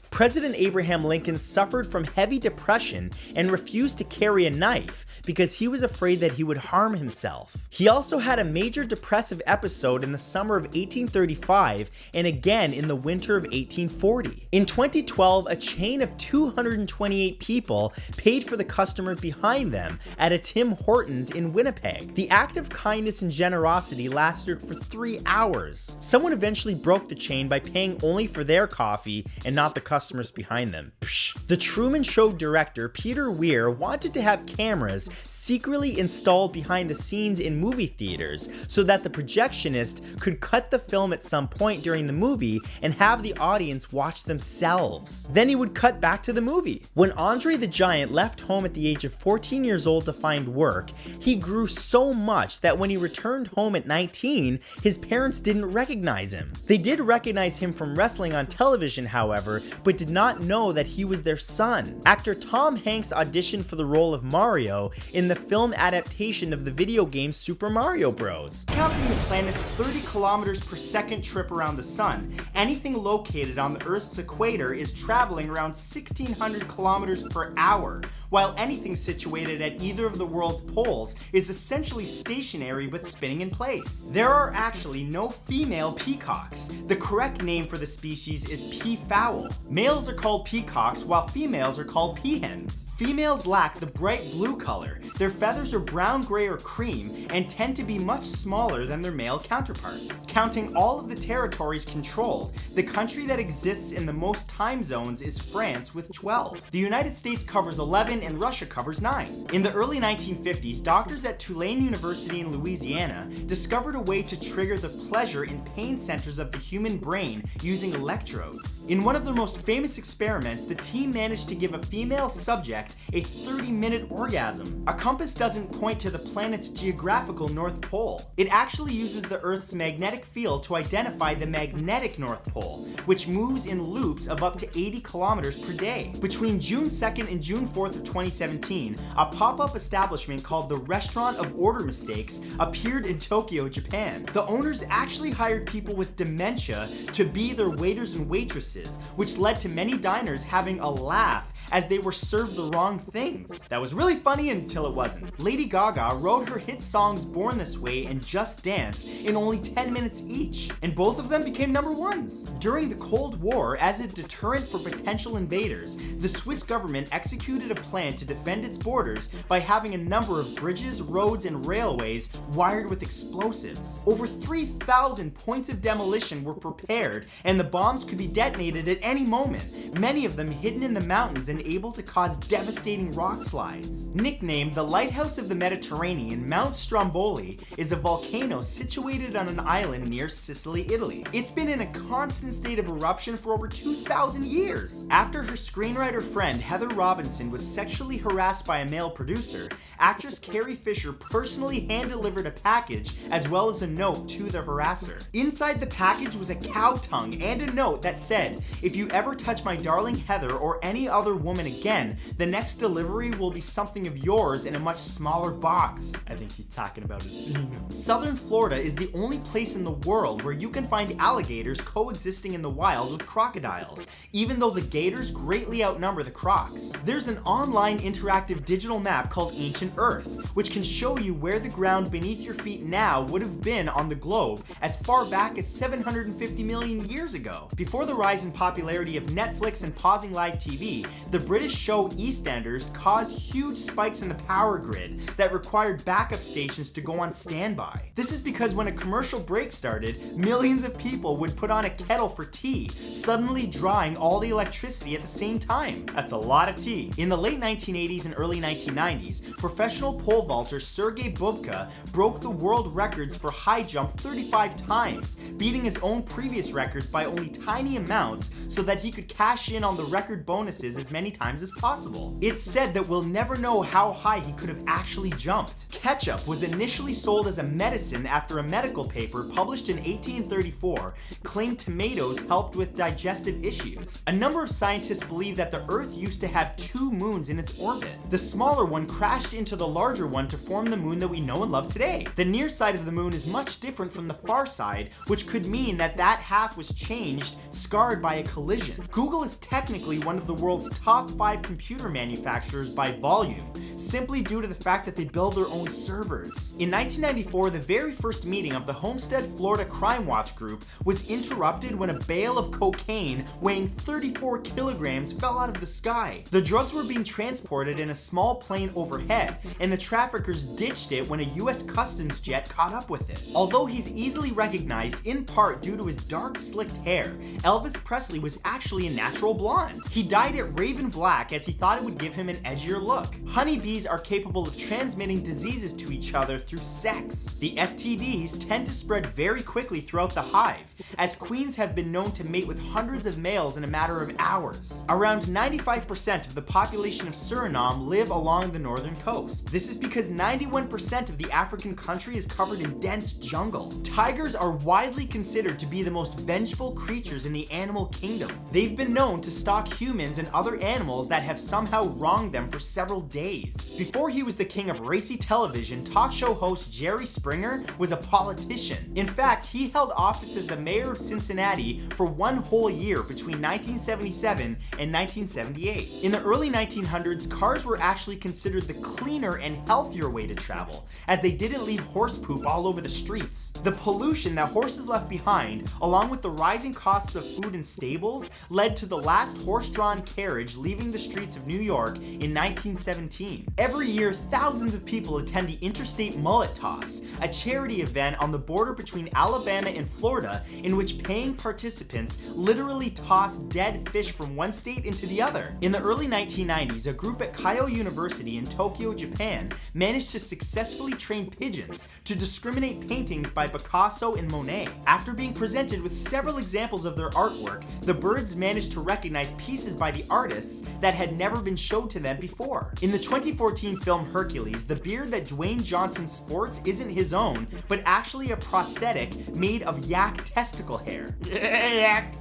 President Abraham Lincoln suffered from heavy depression and refused to carry a knife because he was afraid that he would harm himself. He also had a major depressive episode in the summer of 1835 and again in the winter of 1840. In 2012, a chain of 228 people paid for the customer behind them at a Tim Hortons in Winnipeg. The act of kindness and generosity lasted for 3 hours. Someone eventually broke the chain by paying only for their coffee and not the customers behind them. Psh. The Truman Show director Peter Weir wanted to have cameras secretly installed behind the scenes in movie theaters so that the projectionist could cut the film at some point during the movie and have the audience watch themselves. Then he would cut back to the movie. When Andre the Giant left home at the age of 14 years old to find work, he grew so much that when he returned home at 19, his parents didn't recognize him. They did recognize him from wrestling on television, however, but did not know that he was their son. Actor Tom Hanks auditioned for the role of Mario in the film adaptation of the video game Super Mario Bros. Counting the planet's 30 kilometers per second trip around the sun, anything located on the Earth's equator is traveling around 1,600 kilometers per hour, while anything situated at either of the world's poles is essentially stationary but spinning in place. There are actually no female peacocks. The correct name for the species is peafowl. Males are called peacocks while females are called peahens. Females lack the bright blue color. Their feathers are brown, gray, or cream and tend to be much smaller than their male counterparts. Counting all of the territories controlled, the country that exists in the most time zones is France with 12. The United States covers 11 and Russia covers 9. In the early 1950s, doctors at Tulane University in Louisiana discovered a way to trigger the pleasure and pain centers of the human brain using electrodes. In one of their most famous experiments, the team managed to give a female subject a 30-minute orgasm. A compass doesn't point to the planet's geographical North Pole. It actually uses the Earth's magnetic field to identify the magnetic North Pole, which moves in loops of up to 80 kilometers per day. Between June 2nd and June 4th of 2017, a pop-up establishment called the Restaurant of Order Mistakes appeared in Tokyo, Japan. The owners actually hired people with dementia to be their waiters and waitresses, which led to many diners having a laugh as they were served the wrong things. That was really funny until it wasn't. Lady Gaga wrote her hit songs Born This Way and Just Dance in only 10 minutes each, and both of them became #1s. During the Cold War, as a deterrent for potential invaders, the Swiss government executed a plan to defend its borders by having a number of bridges, roads, and railways wired with explosives. Over 3,000 points of demolition were prepared, and the bombs could be detonated at any moment, many of them hidden in the mountains and able to cause devastating rock slides. Nicknamed the Lighthouse of the Mediterranean, Mount Stromboli is a volcano situated on an island near Sicily, Italy. It's been in a constant state of eruption for over 2,000 years. After her screenwriter friend Heather Robinson was sexually harassed by a male producer, actress Carrie Fisher personally hand-delivered a package as well as a note to the harasser. Inside the package was a cow tongue and a note that said, "If you ever touch my darling Heather or any other woman again, the next delivery will be something of yours in a much smaller box." I think she's talking about his penis. Southern Florida is the only place in the world where you can find alligators coexisting in the wild with crocodiles, even though the gators greatly outnumber the crocs. There's an online interactive digital map called Ancient Earth, which can show you where the ground beneath your feet now would have been on the globe as far back as 750 million years ago. Before the rise in popularity of Netflix and pausing live TV, the British show EastEnders caused huge spikes in the power grid that required backup stations to go on standby. This is because when a commercial break started, millions of people would put on a kettle for tea, suddenly drawing all the electricity at the same time. That's a lot of tea. In the late 1980s and early 1990s, professional pole vaulter Sergei Bubka broke the world records for high jump 35 times, beating his own previous records by only tiny amounts so that he could cash in on the record bonuses as many times as possible. It's said that we'll never know how high he could have actually jumped. Ketchup was initially sold as a medicine after a medical paper published in 1834 claimed tomatoes helped with digestive issues. A number of scientists believe that the Earth used to have 2 moons in its orbit. The smaller one crashed into the larger one to form the moon that we know and love today. The near side of the moon is much different from the far side, which could mean that that half was changed, scarred by a collision. Google is technically one of the world's top 5 computer manufacturers by volume, simply due to the fact that they build their own servers. In 1994, the very first meeting of the Homestead, Florida Crime Watch group was interrupted when a bale of cocaine weighing 34 kilograms fell out of the sky. The drugs were being transported in a small plane overhead, and the traffickers ditched it when a US Customs jet caught up with it. Although he's easily recognized in part due to his dark, slicked hair, Elvis Presley was actually a natural blonde. He dyed it raven black as he thought it would give him an edgier look. Honeybee bees are capable of transmitting diseases to each other through sex. The STDs tend to spread very quickly throughout the hive, as queens have been known to mate with hundreds of males in a matter of hours. Around 95% of the population of Suriname live along the northern coast. This is because 91% of the African country is covered in dense jungle. Tigers are widely considered to be the most vengeful creatures in the animal kingdom. They've been known to stalk humans and other animals that have somehow wronged them for several days. Before he was the king of racy television, talk show host Jerry Springer was a politician. In fact, he held office as the mayor of Cincinnati for one whole year between 1977 and 1978. In the early 1900s, cars were actually considered the cleaner and healthier way to travel, as they didn't leave horse poop all over the streets. The pollution that horses left behind, along with the rising costs of food and stables, led to the last horse-drawn carriage leaving the streets of New York in 1917. Every year, thousands of people attend the Interstate Mullet Toss, a charity event on the border between Alabama and Florida in which paying participants literally toss dead fish from one state into the other. In the early 1990s, a group at Keio University in Tokyo, Japan, managed to successfully train pigeons to discriminate paintings by Picasso and Monet. After being presented with several examples of their artwork, the birds managed to recognize pieces by the artists that had never been shown to them before. In the 2014 film Hercules, the beard that Dwayne Johnson sports isn't his own, but actually a prosthetic made of yak testicle hair.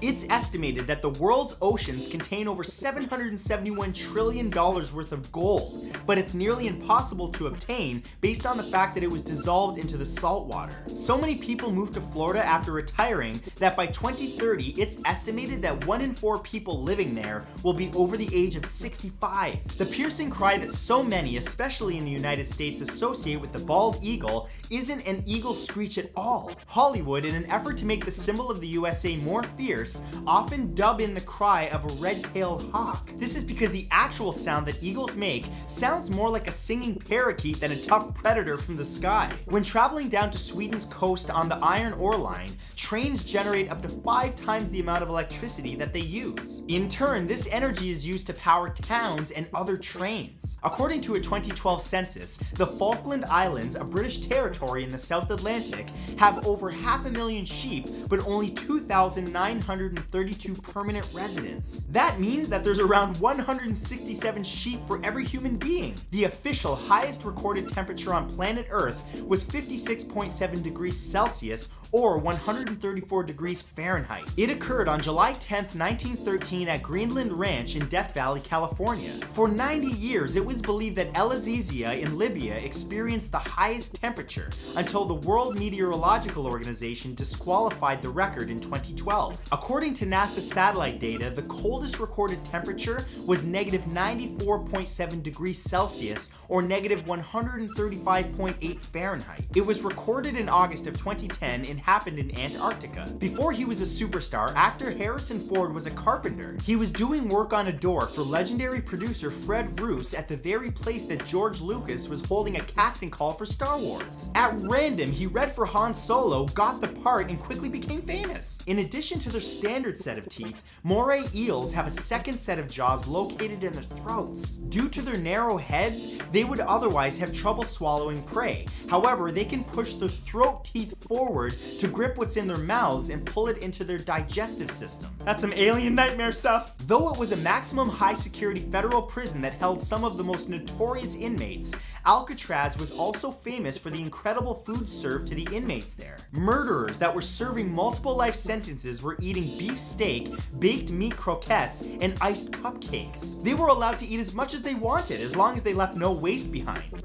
It's estimated that the world's oceans contain over $771 trillion worth of gold, but it's nearly impossible to obtain based on the fact that it was dissolved into the salt water. So many people moved to Florida after retiring that by 2030, it's estimated that 1 in 4 people living there will be over the age of 65. The piercing cry that so many, especially in the United States, associate with the bald eagle isn't an eagle screech at all. Hollywood, in an effort to make the symbol of the USA more fierce, often dub in the cry of a red-tailed hawk. This is because the actual sound that eagles make sounds more like a singing parakeet than a tough predator from the sky. When traveling down to Sweden's coast on the iron ore line, trains generate up to 5 times the amount of electricity that they use. In turn, this energy is used to power towns and other trains. According to a 2012 census, the Falkland Islands, a British territory in the South Atlantic, have over 500,000 sheep, but only 2,932 permanent residents. That means that there's around 167 sheep for every human being. The official highest recorded temperature on planet Earth was 56.7 degrees Celsius, or 134 degrees Fahrenheit. It occurred on July 10, 1913 at Greenland Ranch in Death Valley, California. For 90 years, it was believed that El Azizia in Libya experienced the highest temperature until the World Meteorological Organization disqualified the record in 2012. According to NASA satellite data, the coldest recorded temperature was negative 94.7 degrees Celsius, or negative 135.8 Fahrenheit. It was recorded in August of 2010 and happened in Antarctica. Before he was a superstar, actor Harrison Ford was a carpenter. He was doing work on a door for legendary producer Fred Roos at the very place that George Lucas was holding a casting call for Star Wars. At random, he read for Han Solo, got the part, and quickly became famous. In addition to their standard set of teeth, moray eels have a second set of jaws located in their throats. Due to their narrow heads, they would otherwise have trouble swallowing prey. However, they can push their throat teeth forward to grip what's in their mouths and pull it into their digestive system. That's some alien nightmare stuff. Though it was a maximum high security federal prison that held some of the most notorious inmates, Alcatraz was also famous for the incredible food served to the inmates there. Murderers that were serving multiple life sentences were eating beef steak, baked meat croquettes, and iced cupcakes. They were allowed to eat as much as they wanted, as long as they left no waste behind.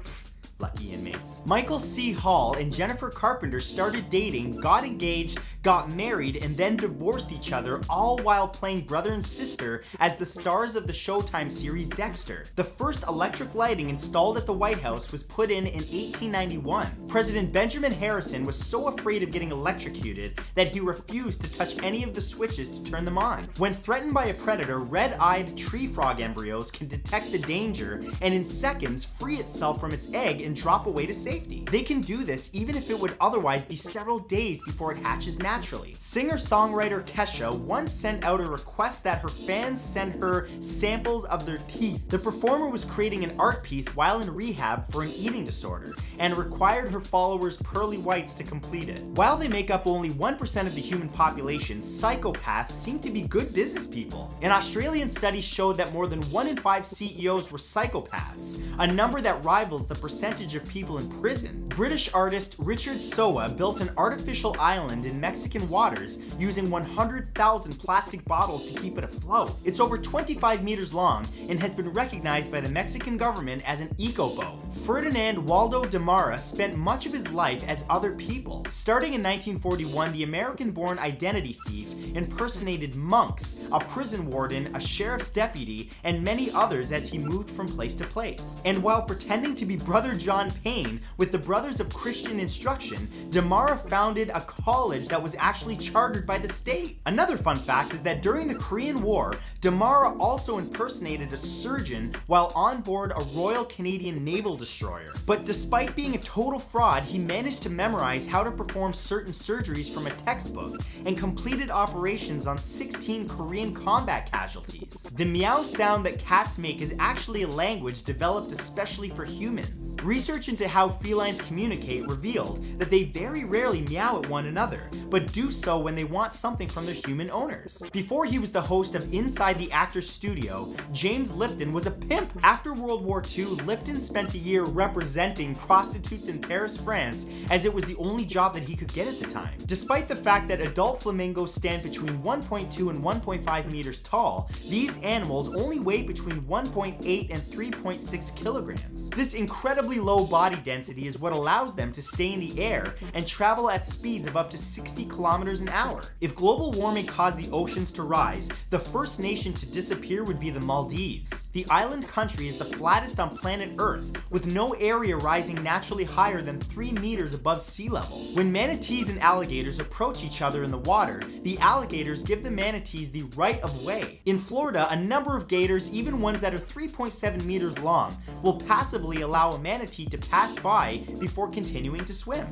Lucky inmates. Michael C. Hall and Jennifer Carpenter started dating, got engaged, got married, and then divorced each other, all while playing brother and sister as the stars of the Showtime series Dexter. The first electric lighting installed at the White House was put in 1891. President Benjamin Harrison was so afraid of getting electrocuted that he refused to touch any of the switches to turn them on. When threatened by a predator, red-eyed tree frog embryos can detect the danger and in seconds free itself from its egg and and drop away to safety. They can do this even if it would otherwise be several days before it hatches naturally. Singer-songwriter Kesha once sent out a request that her fans send her samples of their teeth. The performer was creating an art piece while in rehab for an eating disorder and required her followers pearly whites to complete it. While they make up only 1% of the human population, psychopaths seem to be good business people. An Australian study showed that more than 1 in 5 CEOs were psychopaths, a number that rivals the percentage of people in prison. British artist Richard Sowa built an artificial island in Mexican waters using 100,000 plastic bottles to keep it afloat. It's over 25 meters long and has been recognized by the Mexican government as an eco-boat. Ferdinand Waldo de Mara spent much of his life as other people. Starting in 1941, the American-born identity thief impersonated monks, a prison warden, a sheriff's deputy, and many others as he moved from place to place. And while pretending to be Brother John Payne with the Brothers of Christian Instruction, Damara founded a college that was actually chartered by the state. Another fun fact is that during the Korean War, Damara also impersonated a surgeon while on board a Royal Canadian naval destroyer. But despite being a total fraud, he managed to memorize how to perform certain surgeries from a textbook and completed operations on 16 Korean combat casualties. The meow sound that cats make is actually a language developed especially for humans. Research into how felines communicate revealed that they very rarely meow at one another, but do so when they want something from their human owners. Before he was the host of Inside the Actor's Studio, James Lipton was a pimp. After World War II, Lipton spent a year representing prostitutes in Paris, France, as it was the only job that he could get at the time. Despite the fact that adult flamingos stand between 1.2 and 1.5 meters tall, these animals only weigh between 1.8 and 3.6 kilograms. This incredibly low body density is what allows them to stay in the air and travel at speeds of up to 60 kilometers an hour. If global warming caused the oceans to rise, the first nation to disappear would be the Maldives. The island country is the flattest on planet Earth, with no area rising naturally higher than 3 meters above sea level. When manatees and alligators approach each other in the water, the alligators give the manatees the right of way. In Florida, a number of gators, even ones that are 3.7 meters long, will passively allow a manatee to pass by before continuing to swim.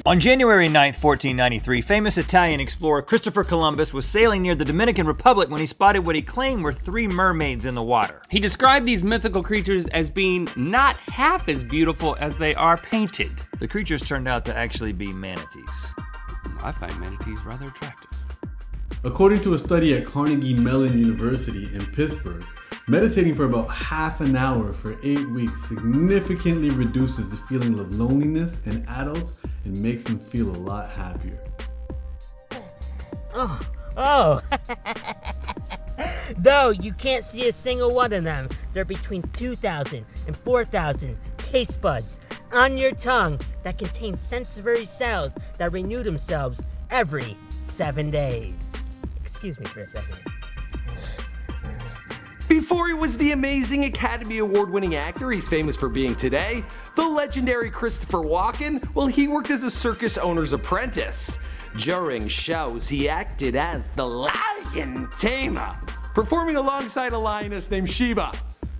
On January 9, 1493, famous Italian explorer Christopher Columbus was sailing near the Dominican Republic when he spotted what he claimed were 3 mermaids in the water. He described these mythical creatures as being not half as beautiful as they are painted. The creatures turned out to actually be manatees. I find manatees rather attractive. According to a study at Carnegie Mellon University in Pittsburgh, meditating for about half an hour for 8 weeks significantly reduces the feeling of loneliness in adults and makes them feel a lot happier. Oh. Though you can't see a single one of them, there are between 2,000 and 4,000 taste buds on your tongue that contain sensory cells that renew themselves every 7 days. Excuse me for a second. Before he was the amazing Academy Award-winning actor he's famous for being today, the legendary Christopher Walken, well, he worked as a circus owner's apprentice. During shows, he acted as the lion tamer, performing alongside a lioness named Sheba.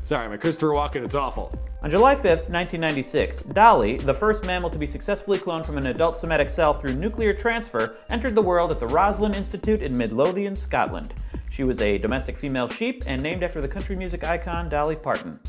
Sorry, my Christopher Walken, it's awful. On July 5th, 1996, Dolly, the first mammal to be successfully cloned from an adult somatic cell through nuclear transfer, entered the world at the Roslin Institute in Midlothian, Scotland. She was a domestic female sheep and named after the country music icon Dolly Parton.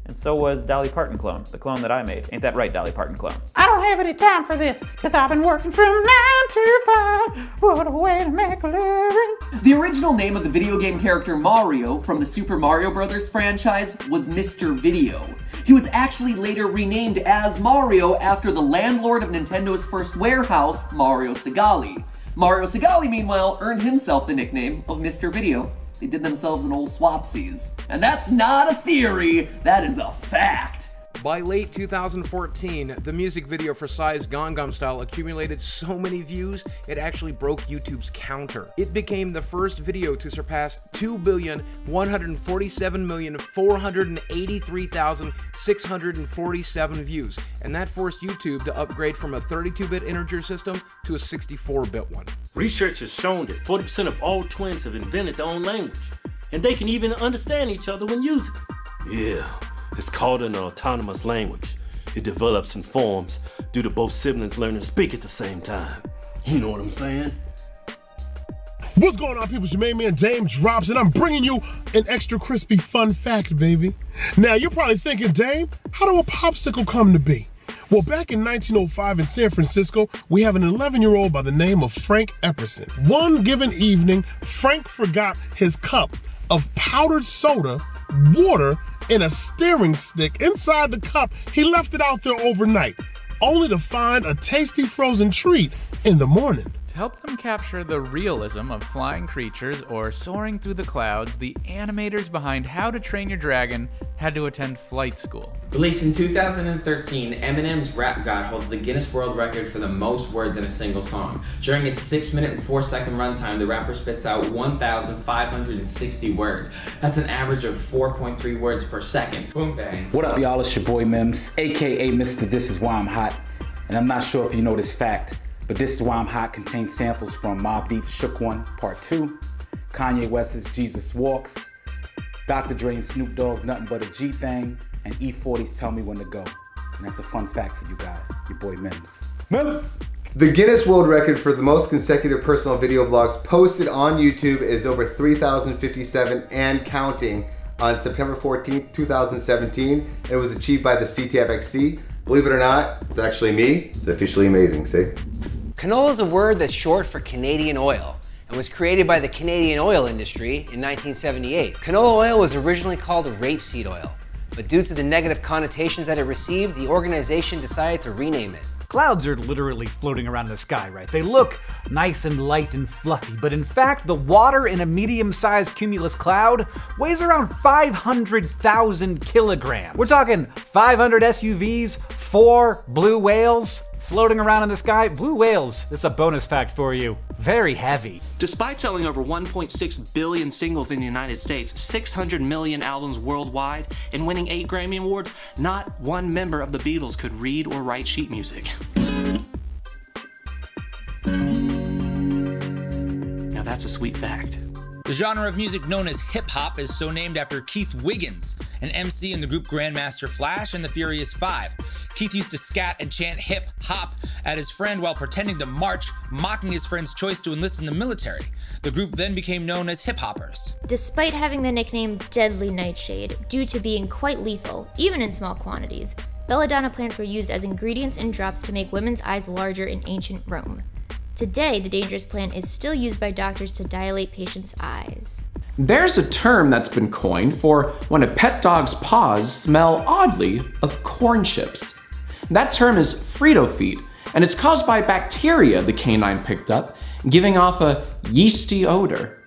And so was Dolly Parton clone, the clone that I made. Ain't that right, Dolly Parton clone? I don't have any time for this, because I've been working from 9 to 5. What a way to make a living. The original name of the video game character Mario from the Super Mario Bros. Franchise was Mr. Video. He was actually later renamed as Mario after the landlord of Nintendo's first warehouse, Mario Segale. Mario Segale, meanwhile, earned himself the nickname of Mr. Video. They did themselves an old swapsies. And that's not a theory, that is a fact. By late 2014, the music video for Psy's Gangnam Style accumulated so many views, it actually broke YouTube's counter. It became the first video to surpass 2,147,483,647 views, and that forced YouTube to upgrade from a 32-bit integer system to a 64-bit one. Research has shown that 40% of all twins have invented their own language, and they can even understand each other when using it. Yeah. It's called an autonomous language. It develops and forms due to both siblings learning to speak at the same time. You know what I'm saying? What's going on, people? It's your main man Dame Drops, and I'm bringing you an extra crispy fun fact, baby. Now, you're probably thinking, Dame, how do a popsicle come to be? Well, back in 1905 in San Francisco, we have an 11-year-old by the name of Frank Epperson. One given evening, Frank forgot his cup of powdered soda, water, and a steering stick inside the cup. He left it out there overnight, only to find a tasty frozen treat in the morning. To help them capture the realism of flying creatures or soaring through the clouds, the animators behind How to Train Your Dragon had to attend flight school. Released in 2013, Eminem's Rap God holds the Guinness World Record for the most words in a single song. During its 6-minute and 4-second runtime, the rapper spits out 1,560 words. That's an average of 4.3 words per second. Boom bang. What up, y'all? It's your boy Mims, aka Mr. This Is Why I'm Hot. And I'm not sure if you know this fact, but This Is Why I'm Hot contains samples from Mobb Deep's Shook One, Part 2, Kanye West's Jesus Walks, Dr. Dre and Snoop Dogg's Nothing But a G Thing, and E40's Tell Me When to Go. And that's a fun fact for you guys, your boy Mims. Mims! The Guinness World Record for the most consecutive personal video blogs posted on YouTube is over 3,057 and counting on September 14th, 2017. It was achieved by the CTFXC. Believe it or not, it's actually me. It's officially amazing, see? Canola is a word that's short for Canadian oil and was created by the Canadian oil industry in 1978. Canola oil was originally called rapeseed oil, but due to the negative connotations that it received, the organization decided to rename it. Clouds are literally floating around the sky, right? They look nice and light and fluffy, but in fact, the water in a medium-sized cumulus cloud weighs around 500,000 kilograms. We're talking 500 SUVs, 4 blue whales floating around in the sky. Blue whales, that's a bonus fact for you. Very heavy. Despite selling over 1.6 billion singles in the United States, 600 million albums worldwide, and winning 8 Grammy Awards, not one member of the Beatles could read or write sheet music. Now that's a sweet fact. The genre of music known as hip-hop is so named after Keith Wiggins, an MC in the group Grandmaster Flash and the Furious Five. Keith used to scat and chant hip-hop at his friend while pretending to march, mocking his friend's choice to enlist in the military. The group then became known as hip-hoppers. Despite having the nickname Deadly Nightshade, due to being quite lethal, even in small quantities, belladonna plants were used as ingredients in drops to make women's eyes larger in ancient Rome. Today, the dangerous plant is still used by doctors to dilate patients' eyes. There's a term that's been coined for when a pet dog's paws smell oddly of corn chips. That term is Frito-feet, and it's caused by bacteria the canine picked up, giving off a yeasty odor.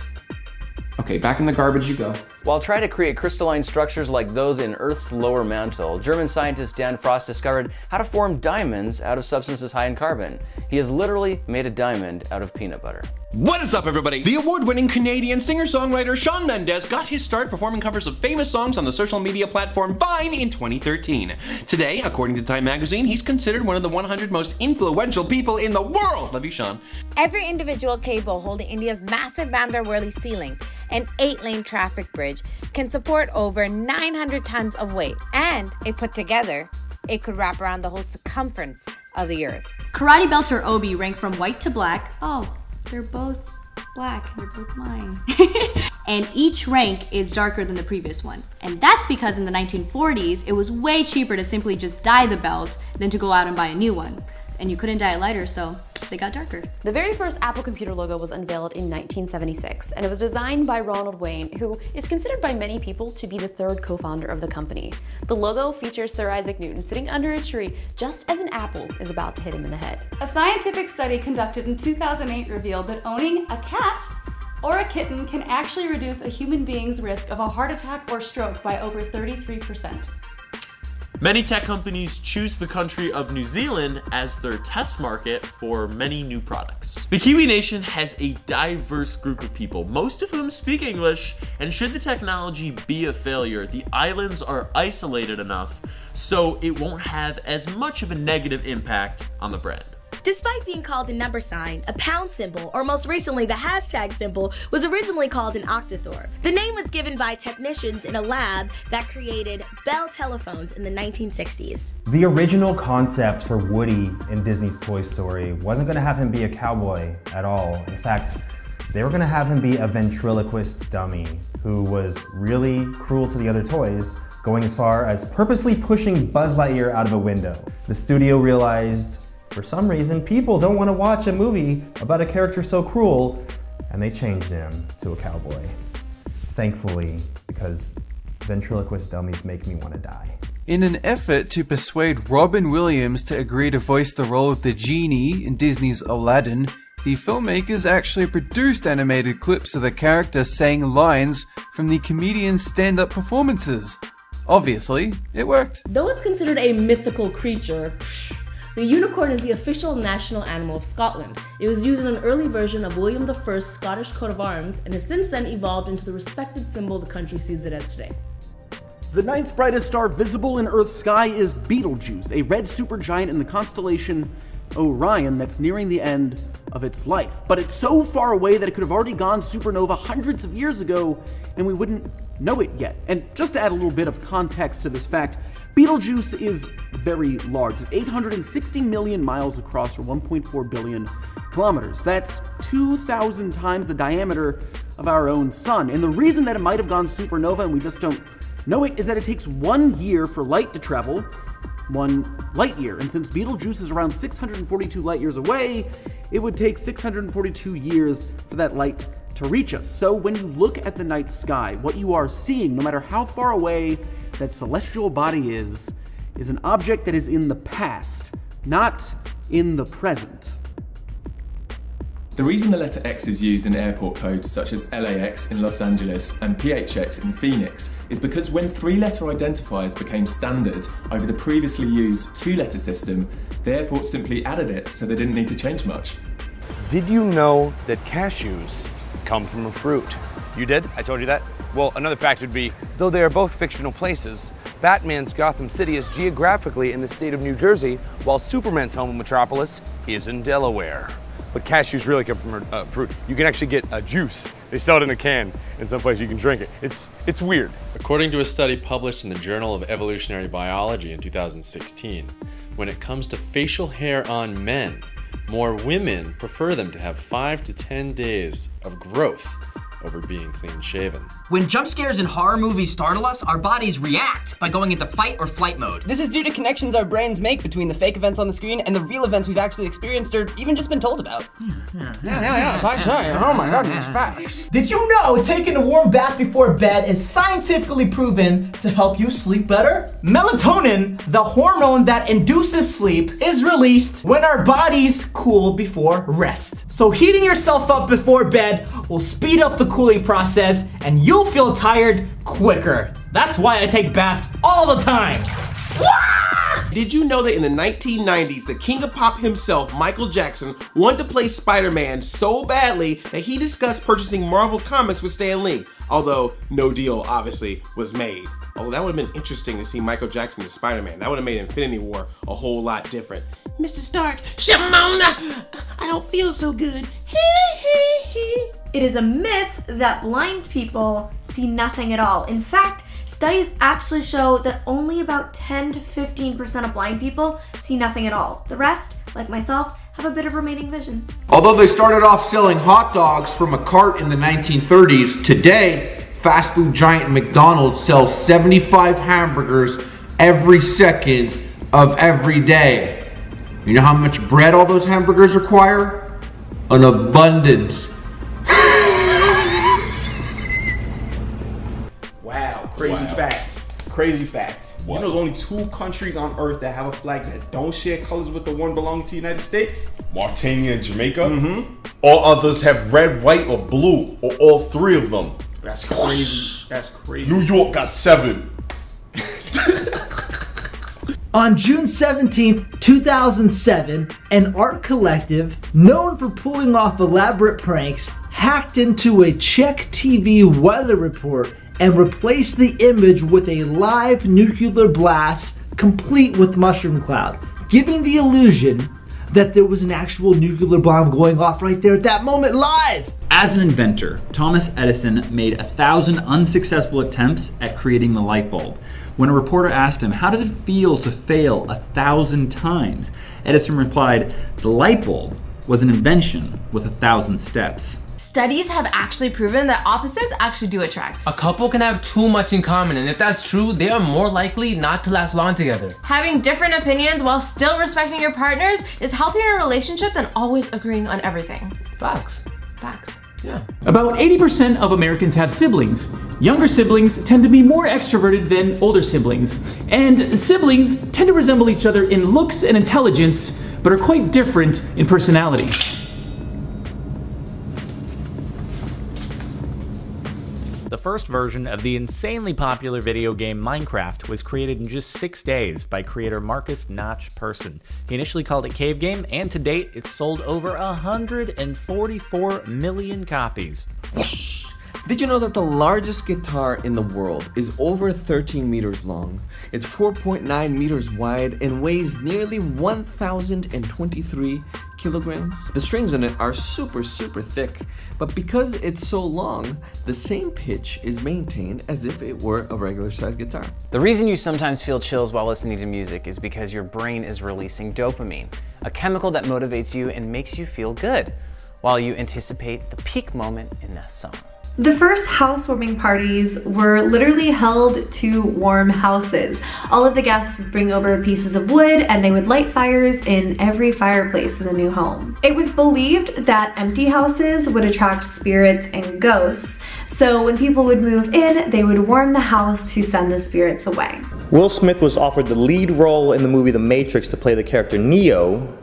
Okay, back in the garbage you go. While trying to create crystalline structures like those in Earth's lower mantle, German scientist Dan Frost discovered how to form diamonds out of substances high in carbon. He has literally made a diamond out of peanut butter. What is up, everybody? The award-winning Canadian singer-songwriter Shawn Mendes got his start performing covers of famous songs on the social media platform Vine in 2013. Today, according to Time magazine, he's considered one of the 100 most influential people in the world. Love you, Shawn. Every individual cable holding India's massive Bandar Worli ceiling and 8-lane traffic bridge can support over 900 tons of weight. And if put together, it could wrap around the whole circumference of the Earth. Karate belts or obi rank from white to black. Oh, they're both black. They're both mine. And each rank is darker than the previous one. And that's because in the 1940s, it was way cheaper to simply just dye the belt than to go out and buy a new one. And you couldn't dye it lighter, so they got darker. The very first Apple computer logo was unveiled in 1976, and it was designed by Ronald Wayne, who is considered by many people to be the third co-founder of the company. The logo features Sir Isaac Newton sitting under a tree just as an apple is about to hit him in the head. A scientific study conducted in 2008 revealed that owning a cat or a kitten can actually reduce a human being's risk of a heart attack or stroke by over 33%. Many tech companies choose the country of New Zealand as their test market for many new products. The Kiwi Nation has a diverse group of people, most of whom speak English, and should the technology be a failure, the islands are isolated enough so it won't have as much of a negative impact on the brand. Despite being called a number sign, a pound symbol, or most recently the hashtag symbol, was originally called an octothorpe. The name was given by technicians in a lab that created Bell telephones in the 1960s. The original concept for Woody in Disney's Toy Story wasn't going to have him be a cowboy at all. In fact, they were going to have him be a ventriloquist dummy who was really cruel to the other toys, going as far as purposely pushing Buzz Lightyear out of a window. The studio realized, for some reason, people don't want to watch a movie about a character so cruel, and they changed him to a cowboy. Thankfully, because ventriloquist dummies make me want to die. In an effort to persuade Robin Williams to agree to voice the role of the genie in Disney's Aladdin, the filmmakers actually produced animated clips of the character saying lines from the comedian's stand-up performances. Obviously, it worked. Though it's considered a mythical creature, the unicorn is the official national animal of Scotland. It was used in an early version of William I's Scottish coat of arms and has since then evolved into the respected symbol the country sees it as today. The ninth brightest star visible in Earth's sky is Betelgeuse, a red supergiant in the constellation Orion that's nearing the end of its life. But it's so far away that it could have already gone supernova hundreds of years ago, and we wouldn't know it yet. And just to add a little bit of context to this fact, Betelgeuse is very large. It's 860 million miles across, or 1.4 billion kilometers. That's 2,000 times the diameter of our own sun. And the reason that it might have gone supernova and we just don't know it is that it takes 1 year for light to travel 1 light year. And since Betelgeuse is around 642 light years away, it would take 642 years for that light to reach us. So when you look at the night sky, what you are seeing, no matter how far away that celestial body is an object that is in the past, not in the present. The reason the letter X is used in airport codes such as LAX in Los Angeles and PHX in Phoenix is because when 3-letter identifiers became standard over the previously used 2-letter system, the airport simply added it so they didn't need to change much. Did you know that cashews come from a fruit? You did? I told you that? Well, another fact would be, though they are both fictional places, Batman's Gotham City is geographically in the state of New Jersey, while Superman's home metropolis is in Delaware. But cashews really come from fruit. You can actually get a juice. They sell it in a can. In some place you can drink it. It's weird. According to a study published in the Journal of Evolutionary Biology in 2016, when it comes to facial hair on men, more women prefer them to have 5 to 10 days of growth over being clean shaven. When jump scares in horror movies startle us, our bodies react by going into fight or flight mode. This is due to connections our brains make between the fake events on the screen and the real events we've actually experienced or even just been told about. Yeah, I say. Oh my goodness, facts. Did you know taking a warm bath before bed is scientifically proven to help you sleep better? Melatonin, the hormone that induces sleep, is released when our bodies cool before rest. So heating yourself up before bed will speed up the cooling process and you'll feel tired quicker. That's why I take baths all the time. Did you know that in the 1990s, the king of pop himself, Michael Jackson, wanted to play Spider-Man so badly that he discussed purchasing Marvel Comics with Stan Lee, although no deal obviously was made. Although that would have been interesting to see Michael Jackson as Spider-Man. That would have made Infinity War a whole lot different. Mr. Stark, Shamona, I don't feel so good. It is a myth that blind people see nothing at all. In fact, studies actually show that only about 10 to 15% of blind people see nothing at all. The rest, like myself, have a bit of remaining vision. Although they started off selling hot dogs from a cart in the 1930s, today, fast food giant McDonald's sells 75 hamburgers every second of every day. You know how much bread all those hamburgers require? An abundance. Wow, crazy fact. Crazy fact. You know there's only 2 countries on earth that have a flag that don't share colors with the one belonging to the United States? Mauritania and Jamaica? All others have red, white, or blue, or all 3 of them. That's crazy. That's crazy. New York got 7. On June 17, 2007, an art collective known for pulling off elaborate pranks hacked into a Czech TV weather report and replaced the image with a live nuclear blast complete with mushroom cloud, giving the illusion that there was an actual nuclear bomb going off right there at that moment live. As an inventor, Thomas Edison made 1,000 unsuccessful attempts at creating the light bulb. When a reporter asked him, how does it feel to fail 1,000 times? Edison replied, the light bulb was an invention with 1,000 steps. Studies have actually proven that opposites actually do attract. A couple can have too much in common, and if that's true, they are more likely not to last long together. Having different opinions while still respecting your partners is healthier in a relationship than always agreeing on everything. Facts. Facts. Yeah. About 80% of Americans have siblings. Younger siblings tend to be more extroverted than older siblings. And siblings tend to resemble each other in looks and intelligence, but are quite different in personality. The first version of the insanely popular video game Minecraft was created in just 6 days by creator Marcus Notch Persson. He initially called it Cave Game, and to date, it's sold over 144 million copies. Did you know that the largest guitar in the world is over 13 meters long? It's 4.9 meters wide and weighs nearly 1,023 kilograms. The strings on it are super thick, but because it's so long, the same pitch is maintained as if it were a regular sized guitar. The reason you sometimes feel chills while listening to music is because your brain is releasing dopamine, a chemical that motivates you and makes you feel good, while you anticipate the peak moment in that song. The first housewarming parties were literally held to warm houses. All of the guests would bring over pieces of wood and they would light fires in every fireplace in the new home. It was believed that empty houses would attract spirits and ghosts. So when people would move in, they would warm the house to send the spirits away. Will Smith was offered the lead role in the movie The Matrix to play the character Neo,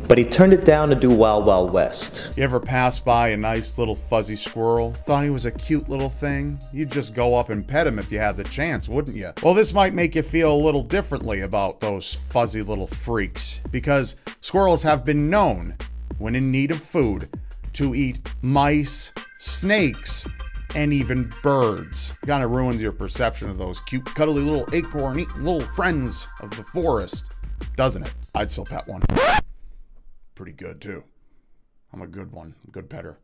but he turned it down to do Wild Wild West. You ever pass by a nice little fuzzy squirrel? Thought he was a cute little thing? You'd just go up and pet him if you had the chance, wouldn't you? Well, this might make you feel a little differently about those fuzzy little freaks, because squirrels have been known, when in need of food, to eat mice, snakes, and even birds. Kinda ruins your perception of those cute, cuddly little acorn-eating little friends of the forest, doesn't it? I'd still pet one. Pretty good too. I'm a good one, good petter.